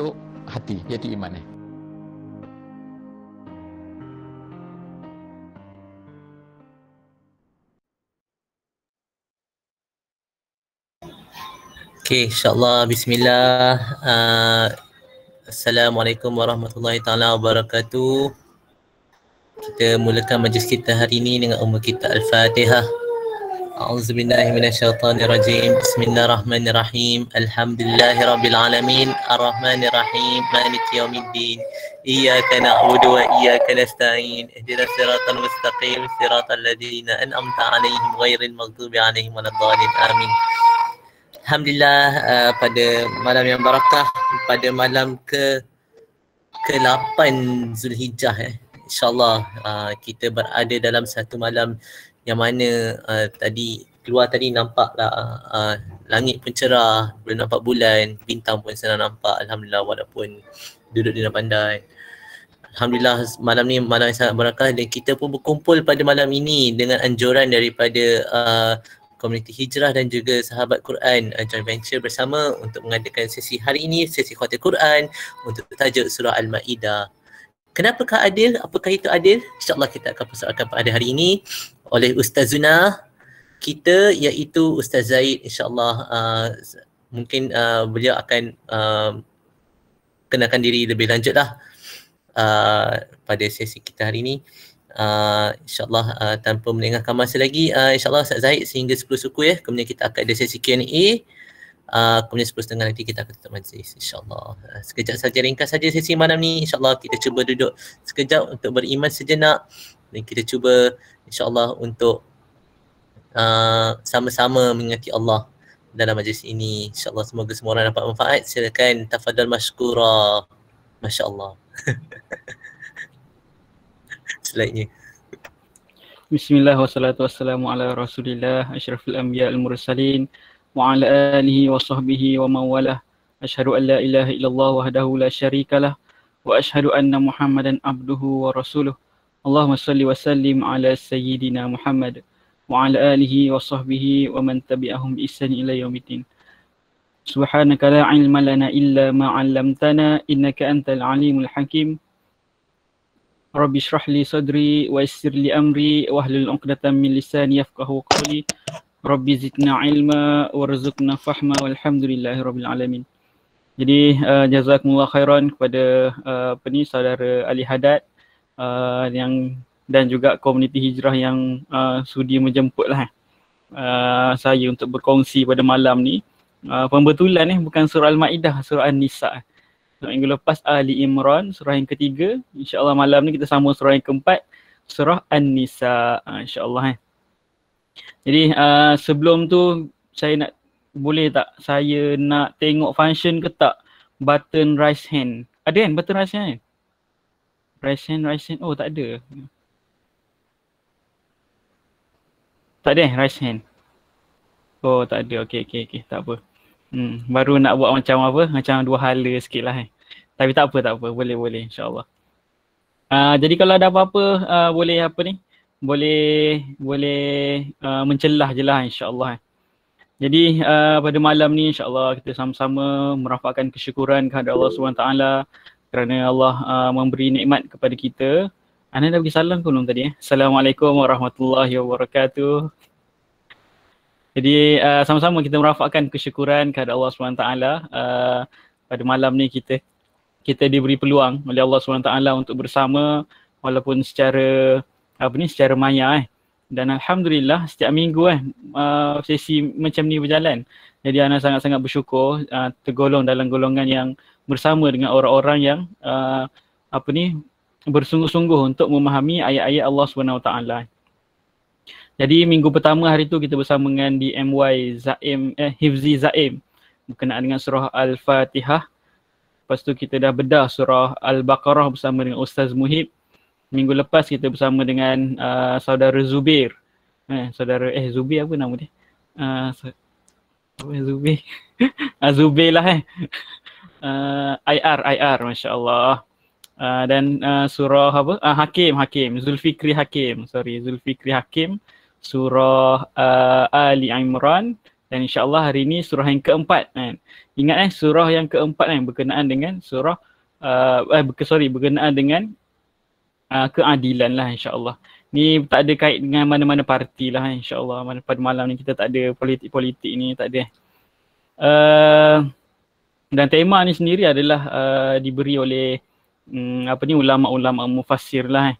untuk hati, iaitu iman. Okay, insyaAllah. Bismillah. Assalamualaikum warahmatullahi taala wabarakatuh. Kita mulakan majlis kita hari ini dengan kita Al-Fatihah. A'udzubillahi minasyaitonirrajim. Bismillahirrahmanirrahim. Alhamdulillahirabbil alamin. Arrahmanirrahim. Maliki yaumiddin. Iyyaka na'budu wa iyyaka nasta'in. Ihdinas siratal mustaqim. Siratal ladzina an'amta 'alaihim ghairil maghdubi 'alaihim waladdallin. Amin. Alhamdulillah, pada malam yang barakah, pada malam ke-8 Zulhijjah, InsyaAllah kita berada dalam satu malam yang mana tadi nampaklah langit pun cerah, boleh nampak bulan, bintang pun senang nampak. Alhamdulillah, walaupun duduk di dalam pandai. Alhamdulillah, malam ni malam yang sangat barakah, dan kita pun berkumpul pada malam ini dengan anjuran daripada komuniti hijrah dan juga sahabat Quran joint venture bersama untuk mengadakan sesi hari ini, sesi khawatir Quran untuk tajuk surah Al-Ma'idah. Kenapakah adil? Apakah itu adil? InsyaAllah kita akan persoalkan pada hari ini oleh Ustazuna kita, iaitu Ustaz Zaid. InsyaAllah mungkin beliau akan kenalkan diri lebih lanjut lah pada sesi kita hari ini. InsyaAllah tanpa melengahkan masa lagi, InsyaAllah Ustaz Zaid sehingga 10 suku kemudian kita akan ada sesi Q&A, kemudian 10.30 nanti kita akan tutup majlis, InsyaAllah. Sekejap saja, ringkas saja sesi malam ni. InsyaAllah kita cuba duduk sekejap untuk beriman sejenak, dan kita cuba InsyaAllah untuk sama-sama mengingati Allah dalam majlis ini. InsyaAllah semoga semua orang dapat manfaat. Silakan tafadhal mashkura. Masya Allah. Slide-nya. Bismillah wassalatu wassalamu ala rasulillah asyrafil anbiya al-mursalin wa ala alihi wa sahbihi wa mawalah. Asyhadu an la ilaha illallah wahdahu la syarikalah wa asyhadu anna Muhammadan abduhu wa rasuluh. Allahumma salli wa sallim ala sayyidina Muhammad wa ala alihi wa sahbihi wa man tabi'ahum bi ihsan ila yaumiddin. Subhanaka la ilma lana illa ma 'allamtana innaka antal alimul hakim. Rabbi shrah li sadri wa yassir li amri wahlul 'uqdatam min lisani yafqahu qawli. Rabbi zidna ilma warzuqna fahma walhamdulillahirabbil alamin. Jadi jazakumullah khairan kepada saudara Ali Haddad yang dan juga komuniti hijrah yang sudi menjemputlah saya untuk berkongsi pada malam ni. Pembetulan bukan surah Al-Ma'idah, surah An-Nisa. Minggu lepas Ali Imran, surah yang ketiga. InsyaAllah malam ni kita sambung surah yang keempat, surah An-Nisa. InsyaAllah. Jadi sebelum tu saya boleh tak saya nak tengok function ke tak button raise hand? Ada kan button raise hand? Raise hand. Oh tak ada. Tak ada raise hand. Oh tak ada. Okey, tak apa. Baru nak buat macam apa? Macam dua hala sikit lah. Tapi tak apa. Boleh insyaAllah. Jadi kalau ada apa-apa boleh apa ni? Boleh mencelah je lah insyaAllah. Jadi pada malam ni insyaAllah kita sama-sama merafakkan kesyukuran kepada Allah SWT kerana Allah memberi nikmat kepada kita. Anda dah bagi salam ke belum tadi? Assalamualaikum warahmatullahi wabarakatuh. Jadi sama-sama kita merafakkan kesyukuran kepada Allah SWT. Pada malam ni kita diberi peluang oleh Allah SWT untuk bersama walaupun secara maya dan alhamdulillah setiap minggu sesi macam ni berjalan. Jadi ana sangat-sangat bersyukur tergolong dalam golongan yang bersama dengan orang-orang yang bersungguh-sungguh untuk memahami ayat-ayat Allah SWT. Jadi minggu pertama hari tu kita bersama dengan DMY Zaim, Hifzi Zaim berkenaan dengan surah Al-Fatihah. Lepas tu kita dah bedah surah Al-Baqarah bersama dengan Ustaz Muhib. Minggu lepas kita bersama dengan saudara Zubair. Zubair apa nama dia? Zubair. Zubair lah IR masya-Allah. Dan surah Hakim, Zulfikri Hakim. Surah Ali Imran Dan insya-Allah hari ini surah yang keempat kan. Ingat surah yang keempat kan berkenaan dengan surah berkenaan dengan keadilan lah insya-Allah. Ni tak ada kait dengan mana-mana parti lah insya-Allah. Pada malam ni kita tak ada politik-politik ni, tak ada. Dan tema ni sendiri adalah diberi oleh ulama-ulama mufassir lah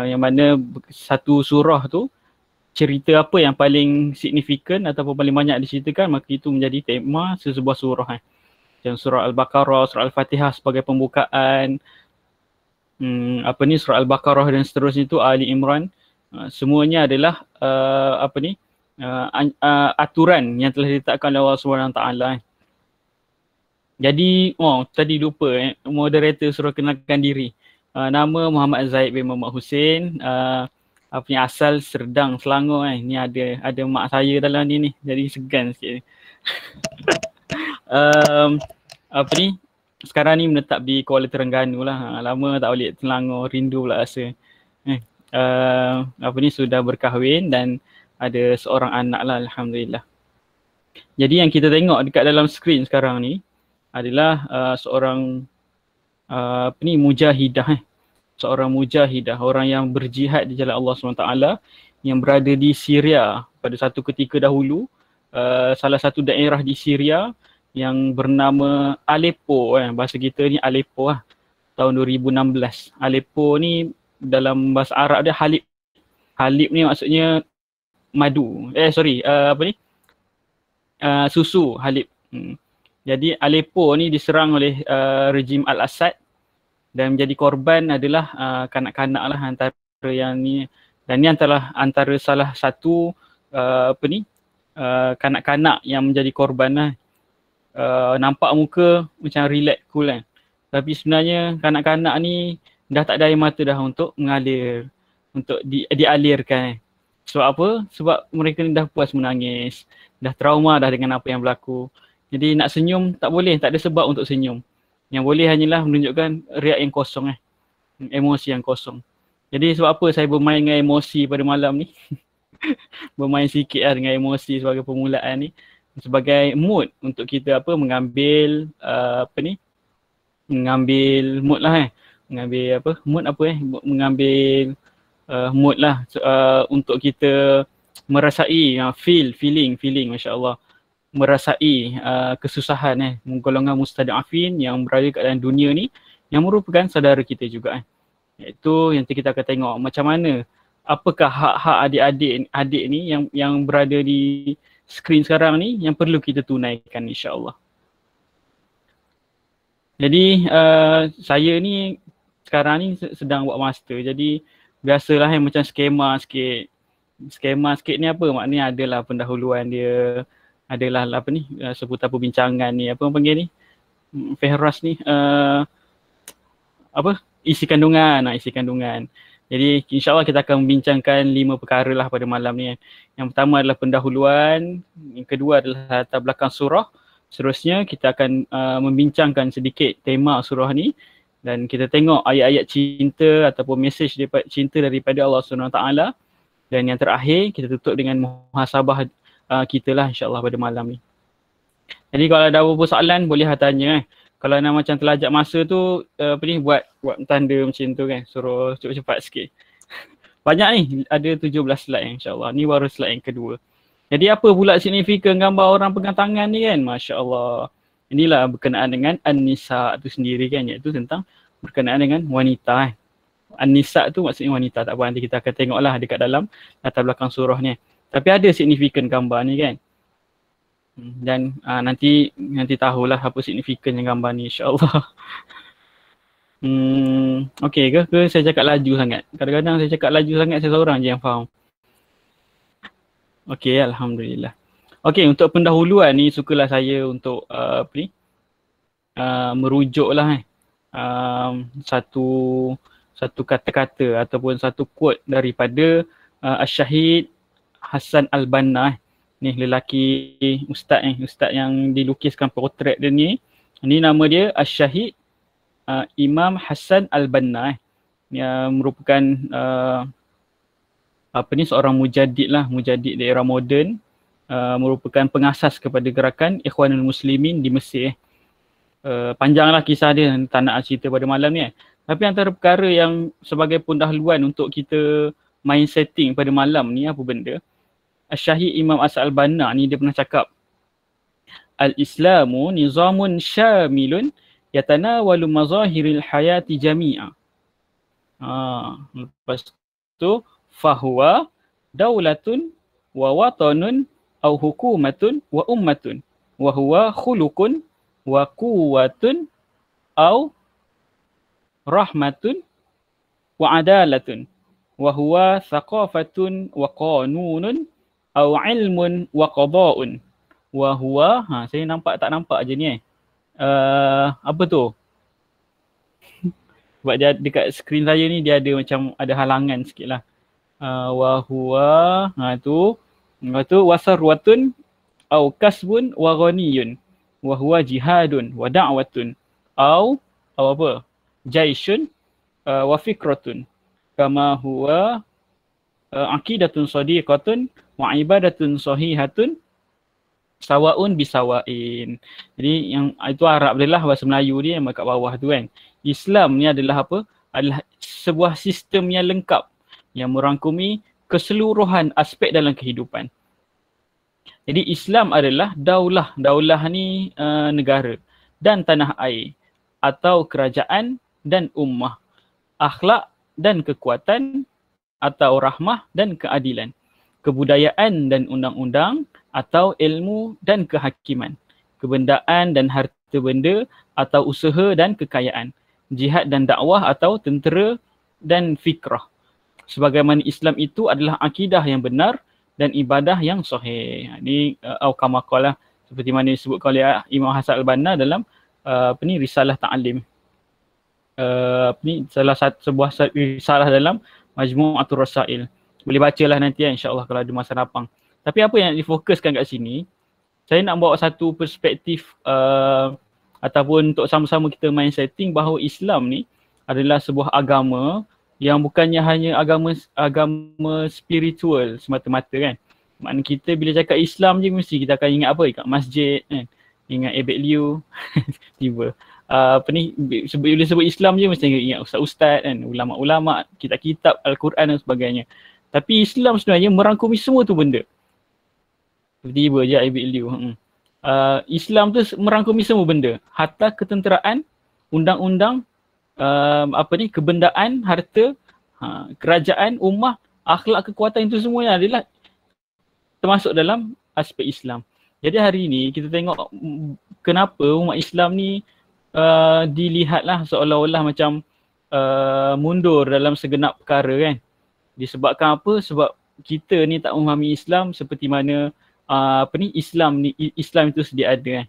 yang mana satu surah tu cerita apa yang paling signifikan ataupun paling banyak diceritakan, maka itu menjadi tema sesebuah surah. Macam surah Al-Baqarah, surah Al-Fatihah sebagai pembukaan, surah Al-Baqarah dan seterusnya itu Ali Imran, semuanya adalah aturan yang telah ditetapkan oleh Allah SWT. Jadi, tadi lupa moderator suruh kenalkan diri. Nama Muhammad Zaid bin Muhammad Hussein, asal Serdang, Selangor Ni ada mak saya dalam ni, jadi segan sikit. Sekarang ni menetap di Kuala Terengganu lah. Lama tak balik Selangor, rindu pula rasa. Sudah berkahwin dan ada seorang anak lah, alhamdulillah. Jadi yang kita tengok dekat dalam skrin sekarang ni adalah seorang mujahidah. Seorang mujahidah, orang yang berjihad di jalan Allah SWT yang berada di Syria pada satu ketika dahulu. Salah satu daerah di Syria yang bernama Aleppo, bahasa kita ni Aleppo tahun 2016. Aleppo ni dalam bahasa Arab dia Halib. Halib ni maksudnya madu. Susu Halib. Jadi Aleppo ni diserang oleh rejim Al-Assad dan menjadi korban adalah kanak-kanak lah antara yang ni. Dan ni antara salah satu kanak-kanak yang menjadi korban lah. Nampak muka macam relax, cool kan. Tapi sebenarnya kanak-kanak ni dah tak ada air mata dah untuk mengalir, untuk dialirkan. Sebab apa? Sebab mereka ni dah puas menangis, dah trauma dah dengan apa yang berlaku. Jadi nak senyum tak boleh, tak ada sebab untuk senyum. Yang boleh hanyalah menunjukkan riak yang kosong emosi yang kosong. Jadi sebab apa saya bermain dengan emosi pada malam ni? Bermain sikit lah dengan emosi sebagai permulaan ni. Sebagai mood untuk kita mengambil mengambil mood lah mengambil mood lah untuk kita merasai feeling masya-Allah, merasai kesusahan golongan mustadafin yang berada kat dalam dunia ni yang merupakan saudara kita juga Iaitu yang kita akan tengok macam mana, apakah hak-hak adik-adik ni yang berada di skrin sekarang ni yang perlu kita tunaikan insya-Allah. Jadi saya ni sekarang ni sedang buat master, jadi biasalah macam skema sikit. Skema sikit ni apa? Maknanya adalah pendahuluan dia, adalah seputar perbincangan ni, apa orang panggil ni? Fehras ni, isi kandungan, isi kandungan. Jadi insya-Allah kita akan membincangkan 5 perkara lah pada malam ni. Yang pertama adalah pendahuluan, yang kedua adalah latar belakang surah. Seterusnya kita akan membincangkan sedikit tema surah ni dan kita tengok ayat-ayat cinta ataupun mesej cinta daripada Allah SWT. Dan yang terakhir kita tutup dengan muhasabah kita lah insya-Allah pada malam ni. Jadi kalau ada apa-apa soalan boleh tanya Kalau nak macam terlajak masa tu buat tanda macam tu kan, suruh cepat-cepat sikit. Banyak ni, ada 17 slide insya-Allah. Ni baru slide yang kedua. Jadi apa pula signifikan gambar orang pegang tangan ni kan? Masya-Allah. Inilah berkenaan dengan An-Nisa tu sendiri kan, iaitu tentang berkenaan dengan wanita An-Nisa tu maksudnya wanita, tak apa, nanti kita akan tengoklah dekat dalam latar belakang surah ni. Tapi ada signifikan gambar ni kan. Dan nanti tahulah apa signifikannya gambar ni insya-Allah. Okey ke saya cakap laju sangat? Kadang-kadang saya cakap laju sangat, saya seorang je yang faham. Okey, alhamdulillah. Okey, untuk pendahuluan ni sukalah saya untuk merujuklah satu kata-kata ataupun satu quote daripada Asy-Syahid Hasan Al-Banna. Ni lelaki ustaz ustaz yang dilukiskan portret dia ni. Ni nama dia Asy-Syahid Imam Hasan Al-Banna. Yang merupakan seorang mujaddid lah, mujaddid daerah moden merupakan pengasas kepada gerakan Ikhwanul Muslimin di Mesir. Panjanglah kisah dia, tak nak cerita pada malam ni. Tapi antara perkara yang sebagai pendahuluan untuk kita main setting pada malam ni apa benda, Syahid Imam As-Albana ni dia pernah cakap, Al-Islamu nizamun syamilun yatanawalu mazahiril hayati jami'a. Lepas tu fahuwa daulatun wa watanun au hukumatun wa ummatun wa huwa khuluqun wa quwwatun au rahmatun wa adalatun wa huwa thaqafatun wa qanunun au ilmun wa qada'un wa huwa, saya nampak tak nampak je ni apa tu? Sebab dia dekat skrin saya ni dia ada macam ada halangan sikit lah. Wa huwa, lepas tu wasarwatun au kasbun wa ghaniyun wa huwa jihadun wa da'watun au apa? Jaisyun wa fikratun kama huwa aqidatun sadiqatun wa ibadatun sahihatun sawaun bisawain. Jadi yang itu Arab adalah bahasa Melayu dia yang kat bawah tu kan. Islam ni adalah apa? Adalah sebuah sistem yang lengkap yang merangkumi keseluruhan aspek dalam kehidupan. Jadi Islam adalah daulah. Daulah ni negara dan tanah air atau kerajaan dan ummah. Akhlak dan kekuatan atau rahmah dan keadilan. Kebudayaan dan undang-undang atau ilmu dan kehakiman. Kebendaan dan harta benda atau usaha dan kekayaan. Jihad dan dakwah atau tentera dan fikrah. Sebagaimana Islam itu adalah akidah yang benar dan ibadah yang sahih. Ini al-kamaqalah seperti mana disebutkan oleh Imam Hasan Al-Banna dalam risalah ta'lim. Salah satu sebuah risalah dalam Majmu'atul Rasail. Boleh bacalah nanti insya-Allah kalau ada masa lapang. Tapi apa yang difokuskan kat sini, saya nak bawa satu perspektif ataupun untuk sama-sama kita main setting bahawa Islam ni adalah sebuah agama yang bukannya hanya agama spiritual semata-mata kan. Maknanya kita bila cakap Islam je mesti kita akan ingat apa? Ingat masjid kan. Ingat Ebek Liu tiba. Bila sebut Islam je mesti ingat ustaz-ustaz kan, ulama-ulama, kitab-kitab Al-Quran dan sebagainya. Tapi Islam sebenarnya merangkumi semua tu benda. Tiba je Ebek Liu. Islam tu merangkumi semua benda. Hatta ketenteraan, undang-undang, kebendaan, harta, kerajaan, ummah, akhlak, kekuatan itu semuanya adalah termasuk dalam aspek Islam. Jadi hari ini kita tengok kenapa umat Islam ni dilihatlah seolah-olah macam mundur dalam segenap perkara kan. Disebabkan apa? Sebab kita ni tak memahami Islam seperti mana Islam itu sedia ada kan.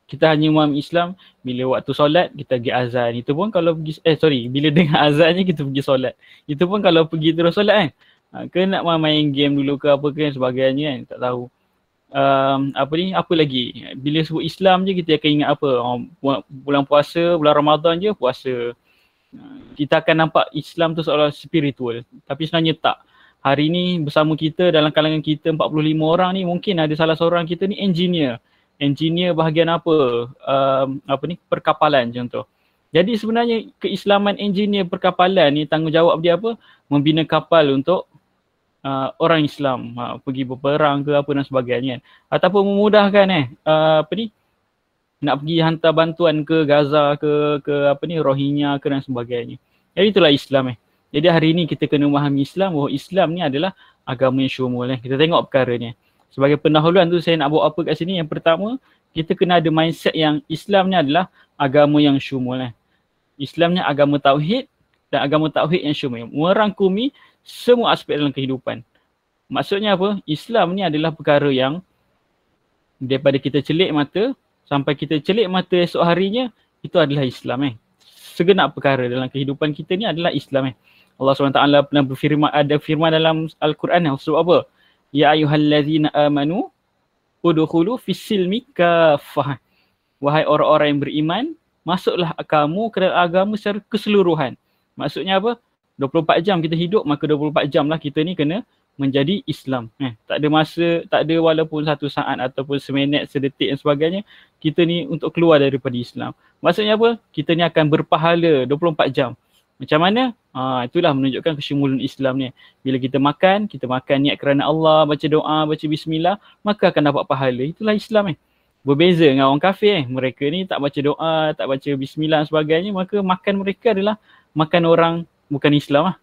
Kita hanya memahami Islam bila waktu solat kita pergi azan. Itu pun kalau pergi bila dengar azannya kita pergi solat. Itu pun kalau pergi terus solat kan. Ke nak main game dulu ke apa ke sebagainya kan, tak tahu. Apa lagi? Bila sebut Islam je kita akan ingat apa? Bulan puasa, bulan Ramadan je puasa. Kita akan nampak Islam tu seolah spiritual. Tapi sebenarnya tak. Hari ni bersama kita dalam kalangan kita 45 orang ni mungkin ada salah seorang kita ni engineer. Engineer bahagian apa? Perkapalan contoh. Jadi sebenarnya keislaman engineer perkapalan ni tanggungjawab dia apa? Membina kapal untuk orang Islam pergi berperang ke apa dan sebagainya. Ataupun memudahkan nak pergi hantar bantuan ke Gaza ke Rohingya ke dan sebagainya. Jadi itulah Islam Jadi hari ini kita kena memahami Islam bahawa Islam ni adalah agama yang syumul Kita tengok perkara ni. Sebagai pendahuluan tu saya nak bawa apa kat sini. Yang pertama, kita kena ada mindset yang Islam ni adalah agama yang syumul Islam ni agama tauhid dan agama tauhid yang syumul. Merangkumi semua aspek dalam kehidupan. Maksudnya apa? Islam ni adalah perkara yang daripada kita celik mata sampai kita celik mata esok harinya, itu adalah Islam Segenap perkara dalam kehidupan kita ni adalah Islam Allah SWT pernah berfirman, ada firman dalam Al-Quran sebab apa? Ya ayyuhallazina amanu udkhulu fis-silmi kaffah. Wahai orang-orang yang beriman, masuklah kamu ke dalam agama secara keseluruhan. Maksudnya apa? 24 jam kita hidup, maka 24 jam lah kita ni kena menjadi Islam. Tak ada masa, tak ada walaupun satu saat ataupun seminit, sedetik dan sebagainya, kita ni untuk keluar daripada Islam. Maksudnya apa? Kita ni akan berpahala 24 jam. Macam mana? Itulah menunjukkan kesyumuluan Islam ni. Bila kita makan niat kerana Allah, baca doa, baca bismillah, maka akan dapat pahala. Itulah Islam Berbeza dengan orang kafir mereka ni tak baca doa, tak baca bismillah dan sebagainya, maka makan mereka adalah makan orang bukan Islam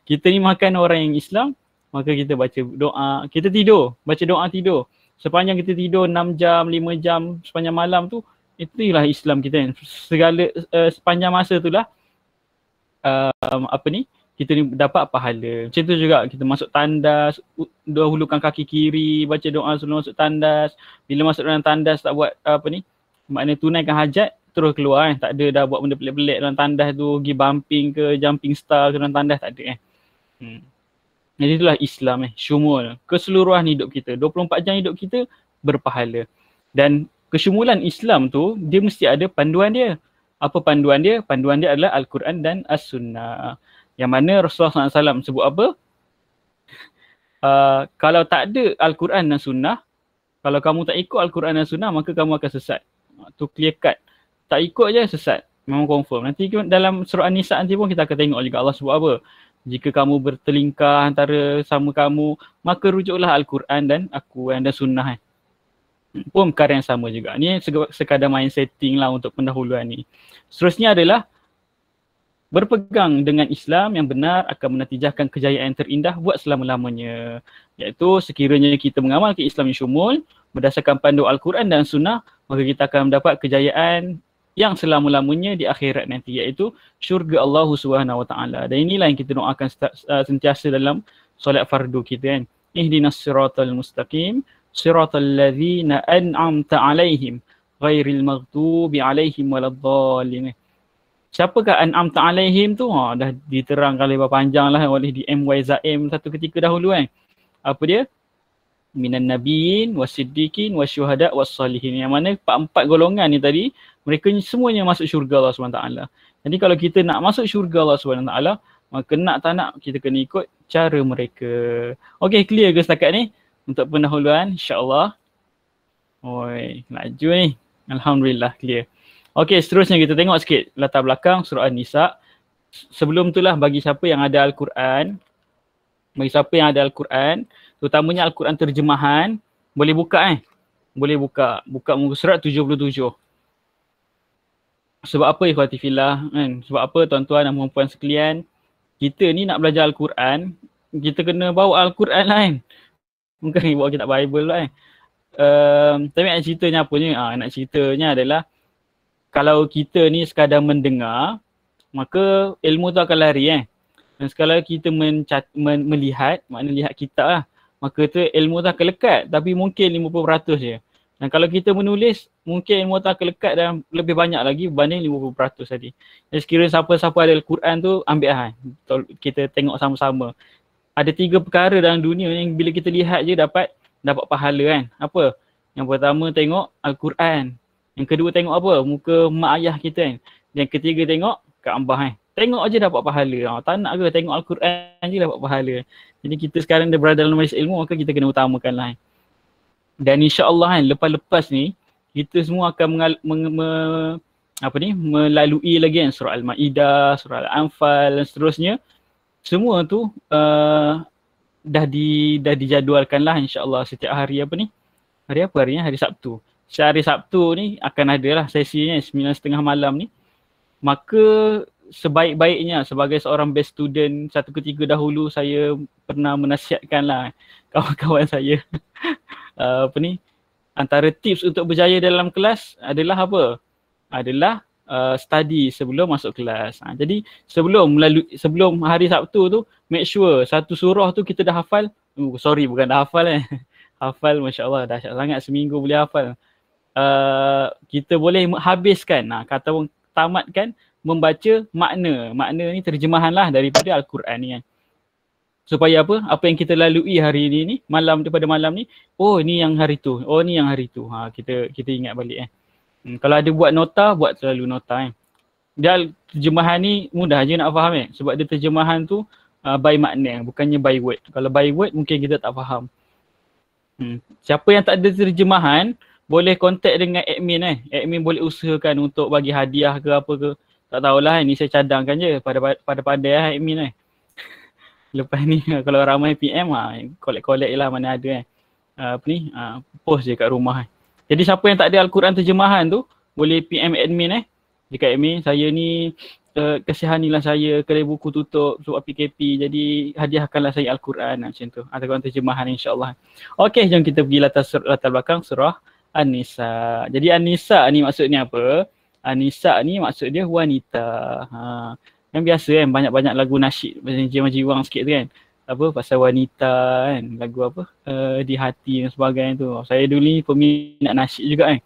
Kita ni makan orang yang Islam, maka kita baca doa, kita tidur, baca doa tidur. Sepanjang kita tidur 6 jam, 5 jam sepanjang malam tu, itulah Islam kita Segala sepanjang masa itulah kita ni dapat pahala. Macam tu juga kita masuk tandas, dahulukan kaki kiri, baca doa sebelum masuk tandas. Bila masuk dalam tandas tak buat maknanya tunaikan hajat, terus keluar Tak ada dah buat benda pelik-pelik dalam tandas tu, pergi bumping ke, jumping star ke dalam tandas, tak ada Jadi itulah Islam syumul keseluruhan hidup kita. 24 jam hidup kita berpahala. Dan kesyumulan Islam tu dia mesti ada panduan dia. Apa panduan dia? Panduan dia adalah Al-Quran dan As-Sunnah. Yang mana Rasulullah SAW sebut apa? Kalau tak ada Al-Quran dan Sunnah, kalau kamu tak ikut Al-Quran dan Sunnah, maka kamu akan sesat. Tu clear cut. Tak ikut je sesat. Memang confirm. Nanti dalam surah An-Nisa nanti pun kita akan tengok juga Allah sebut apa. Jika kamu bertelingkah antara sama kamu, maka rujuklah Al-Quran dan Al-Quran dan Sunnah pun perkara yang sama juga. Ni sekadar main setting lah untuk pendahuluan ni. Seterusnya adalah berpegang dengan Islam yang benar akan menatijahkan kejayaan terindah buat selama-lamanya. Iaitu sekiranya kita mengamalkan Islam yang syumul berdasarkan pandu Al-Quran dan Sunnah, maka kita akan mendapat kejayaan yang selama-lamanya di akhirat nanti, iaitu syurga Allah SWT. Dan inilah yang kita doakan sentiasa dalam solat fardu kita Ihdinas siratal mustaqim siratal ladzina an'amta alaihim ghairil maghdubi alaihim waladdallin. Siapakah an'amta alaihim tu? Dah diterangkan lebar panjang lah oleh di MY Zaim satu ketika dahulu Apa dia? Minan nabiyyin wasiddiqin wasyuhada wassalihin. Yang mana empat golongan ni tadi, mereka semuanya masuk syurga Allah SWT. Jadi kalau kita nak masuk syurga Allah SWT, maka nak tak nak kita kena ikut cara mereka. Okey, clear ke setakat ni? Untuk pendahuluan, insyaAllah. Oi, laju ni. Alhamdulillah, clear. Okey, seterusnya kita tengok sikit latar belakang surah An-Nisa. Sebelum itulah bagi siapa yang ada Al-Quran, terutamanya Al-Quran terjemahan, boleh buka Boleh buka muka surat 77. Sebab apa ikhwati fillah Sebab apa tuan-tuan dan puan-puan sekalian, kita ni nak belajar Al-Quran, kita kena bawa Al-Quran lah Bukan bawa kitab Bible lah Tapi nak ceritanya apa ni? Nak ceritanya adalah kalau kita ni sekadar mendengar, maka ilmu tu akan lari Dan sekali kita melihat, maknanya lihat kitab lah, maka tu ilmu tu akan lekat, tapi mungkin 50% je. Dan kalau kita menulis, mungkin ilmu tu akan lekat dan lebih banyak lagi berbanding 50% tadi. Jadi sekiranya siapa-siapa ada Al-Quran tu, ambil kita tengok sama-sama. Ada 3 perkara dalam dunia yang bila kita lihat je dapat pahala Apa? Yang pertama tengok Al-Quran. Yang kedua tengok apa? Muka mak ayah kita Yang ketiga tengok Kaabah Tengok je dapat pahala. Tak nak ke tengok Al-Quran je dapat pahala. Jadi kita sekarang dah berada dalam majlis ilmu, maka kita kena utamakan lah Dan insya-Allah lepas-lepas ni kita semua akan melalui lagi surah Al-Maidah, surah Al-Anfal dan seterusnya. Semua tu dah dijadualkan lah insya-Allah setiap hari Hari apa harinya? Hari Sabtu. Hari Sabtu ni akan ada lah sesinya 9.30 malam ni. Maka sebaik-baiknya sebagai seorang best student satu ketika dahulu, saya pernah menasihatkan lah kawan-kawan saya antara tips untuk berjaya dalam kelas adalah apa? Adalah study sebelum masuk kelas. Jadi sebelum hari Sabtu tu, make sure satu surah tu kita dah hafal. Bukan dah hafal hafal, masya-Allah, dahsyat sangat, seminggu boleh hafal. Kita boleh habiskan, kata orang tamatkan membaca makna ni terjemahan lah daripada Al-Quran ni supaya apa yang kita lalui hari ni daripada malam ni, ni yang hari tu, ni yang hari tu. Kita ingat balik Kalau ada buat nota, buat selalu nota Dan terjemahan ni mudah je nak faham sebab dia terjemahan tu by makna, bukannya by word. Kalau by word mungkin kita tak faham. Siapa yang tak ada terjemahan boleh contact dengan admin Admin boleh usahakan untuk bagi hadiah ke apa ke. Tak tahulah, ni saya cadangkan je pada pandai admin Lepas ni kalau ramai PM collect je lah mana ada post je kat rumah Jadi siapa yang tak ada Al-Quran terjemahan tu boleh PM admin dekat admin, saya ni kasihanilah saya kedai buku tutup sebab PKP, jadi hadiahkanlah saya Al-Quran macam tu. Al-Quran terjemahan insya-Allah. Okey, jom kita pergi latar belakang surah An-Nisa. Jadi An-Nisa ni maksudnya apa? An-Nisa ni maksud dia wanita. Yang biasa kan banyak-banyak lagu nasyid macam jiwang-jiwang sikit tu kan. Apa pasal wanita kan, lagu apa? Di hati dan sebagainya tu. Saya dulu ni peminat nasyid juga kan.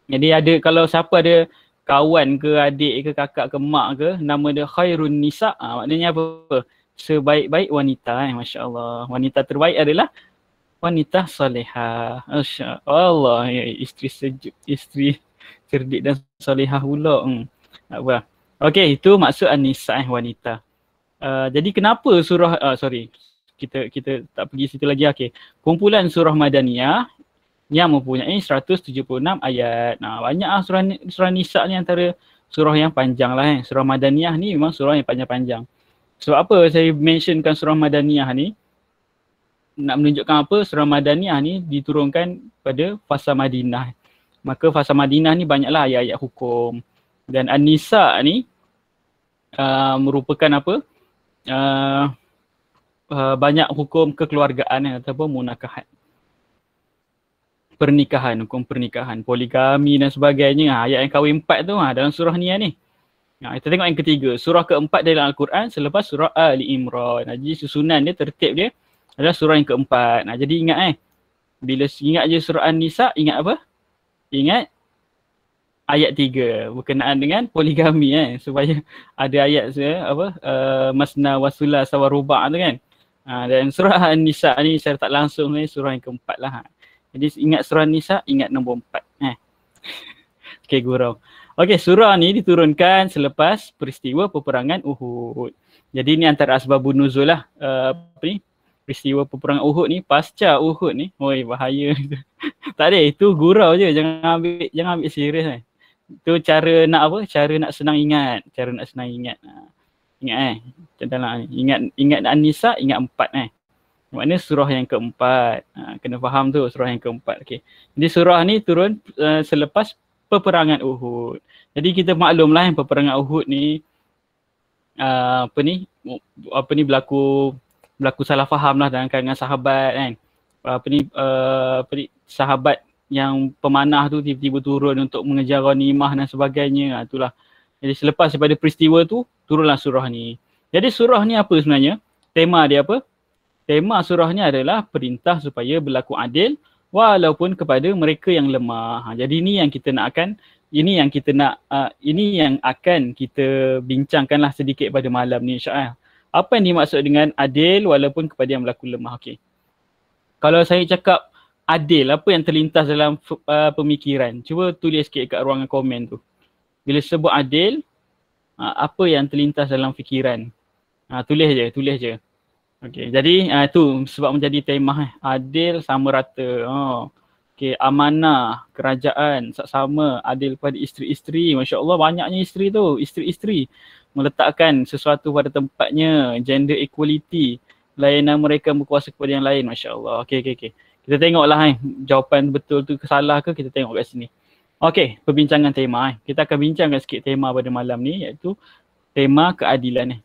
Jadi ada, kalau siapa ada kawan ke adik ke kakak ke mak ke nama dia Khairun Nisa, maknanya apa? Sebaik-baik wanita masya-Allah. Wanita terbaik adalah wanita salihah. Masya-Allah, ya, isteri sejuk, isteri cerdik dan salihah pula. Apa? Okey, itu maksud An-Nisa wanita. Jadi kenapa surah kita tak pergi situ lagi. Okey. Kumpulan surah Madaniyah yang mempunyai 176 ayat. Banyak surah Nisa ni antara surah yang panjang lah Surah Madaniyah ni memang surah yang panjang-panjang. Sebab apa saya mentionkan surah Madaniyah ni? Nak menunjukkan apa? Surah Madaniyah ni diturunkan pada fasa Madinah. Maka fasa Madinah ni banyaklah ayat-ayat hukum. Dan An-Nisa ni merupakan apa? Banyak hukum kekeluargaan ataupun munakahat. Pernikahan, hukum pernikahan, poligami dan sebagainya. Ayat yang kahwin 4 tu dalam surah ni kita tengok yang ketiga, surah keempat dalam Al-Quran selepas surah Ali Imran. Jadi susunan dia, tertib dia adalah surah yang keempat. Jadi ingat bila ingat je surah An-Nisa, ingat apa? Ingat ayat 3 berkenaan dengan poligami supaya ada ayat masna wasula sawaruba tu kan. Dan surah An-Nisa ni secara tak langsung surah yang keempat lah. Jadi ingat surah Nisa, ingat nombor 4. Okey, gurau. Okey, surah ni diturunkan selepas peristiwa peperangan Uhud. Jadi ni antara asbabun nuzul lah. Peristiwa peperangan Uhud ni, pasca Uhud ni. Oi, bahaya. Tak ada, itu gurau je. Jangan ambil serius Itu cara nak Cara nak senang ingat. Ingat Ingat An-Nisa, ingat 4 Maknanya surah yang keempat. Kena faham tu surah yang keempat. Okay. Jadi surah ni turun selepas peperangan Uhud. Jadi kita maklumlah yang peperangan Uhud ni berlaku salah faham lah dalam kalangan sahabat kan. Sahabat yang pemanah tu tiba-tiba turun untuk mengejar ghanimah dan sebagainya. Itulah. Jadi selepas daripada peristiwa tu turunlah surah ni. Jadi surah ni apa sebenarnya? Tema dia apa? Tema surah ni adalah perintah supaya berlaku adil walaupun kepada mereka yang lemah. Jadi ini yang akan kita bincangkanlah sedikit pada malam ni insya-Allah. Apa yang dimaksud dengan adil walaupun kepada yang berlaku lemah? Okey. Kalau saya cakap adil, apa yang terlintas dalam pemikiran? Cuba tulis sikit kat ruangan komen tu. Bila sebut adil, apa yang terlintas dalam fikiran? Tulis je. Okey, jadi tu sebab menjadi tema adil sama rata. Okey, amanah kerajaan sama adil pada isteri-isteri. Masya-Allah banyaknya isteri tu, isteri-isteri meletakkan sesuatu pada tempatnya, gender equality, layanan mereka berkuasa kepada yang lain. Masya-Allah. Okey. Kita tengoklah jawapan betul tu ke salah ke, kita tengok kat sini. Okey, perbincangan tema Kita akan bincangkan sikit tema pada malam ni, iaitu tema keadilan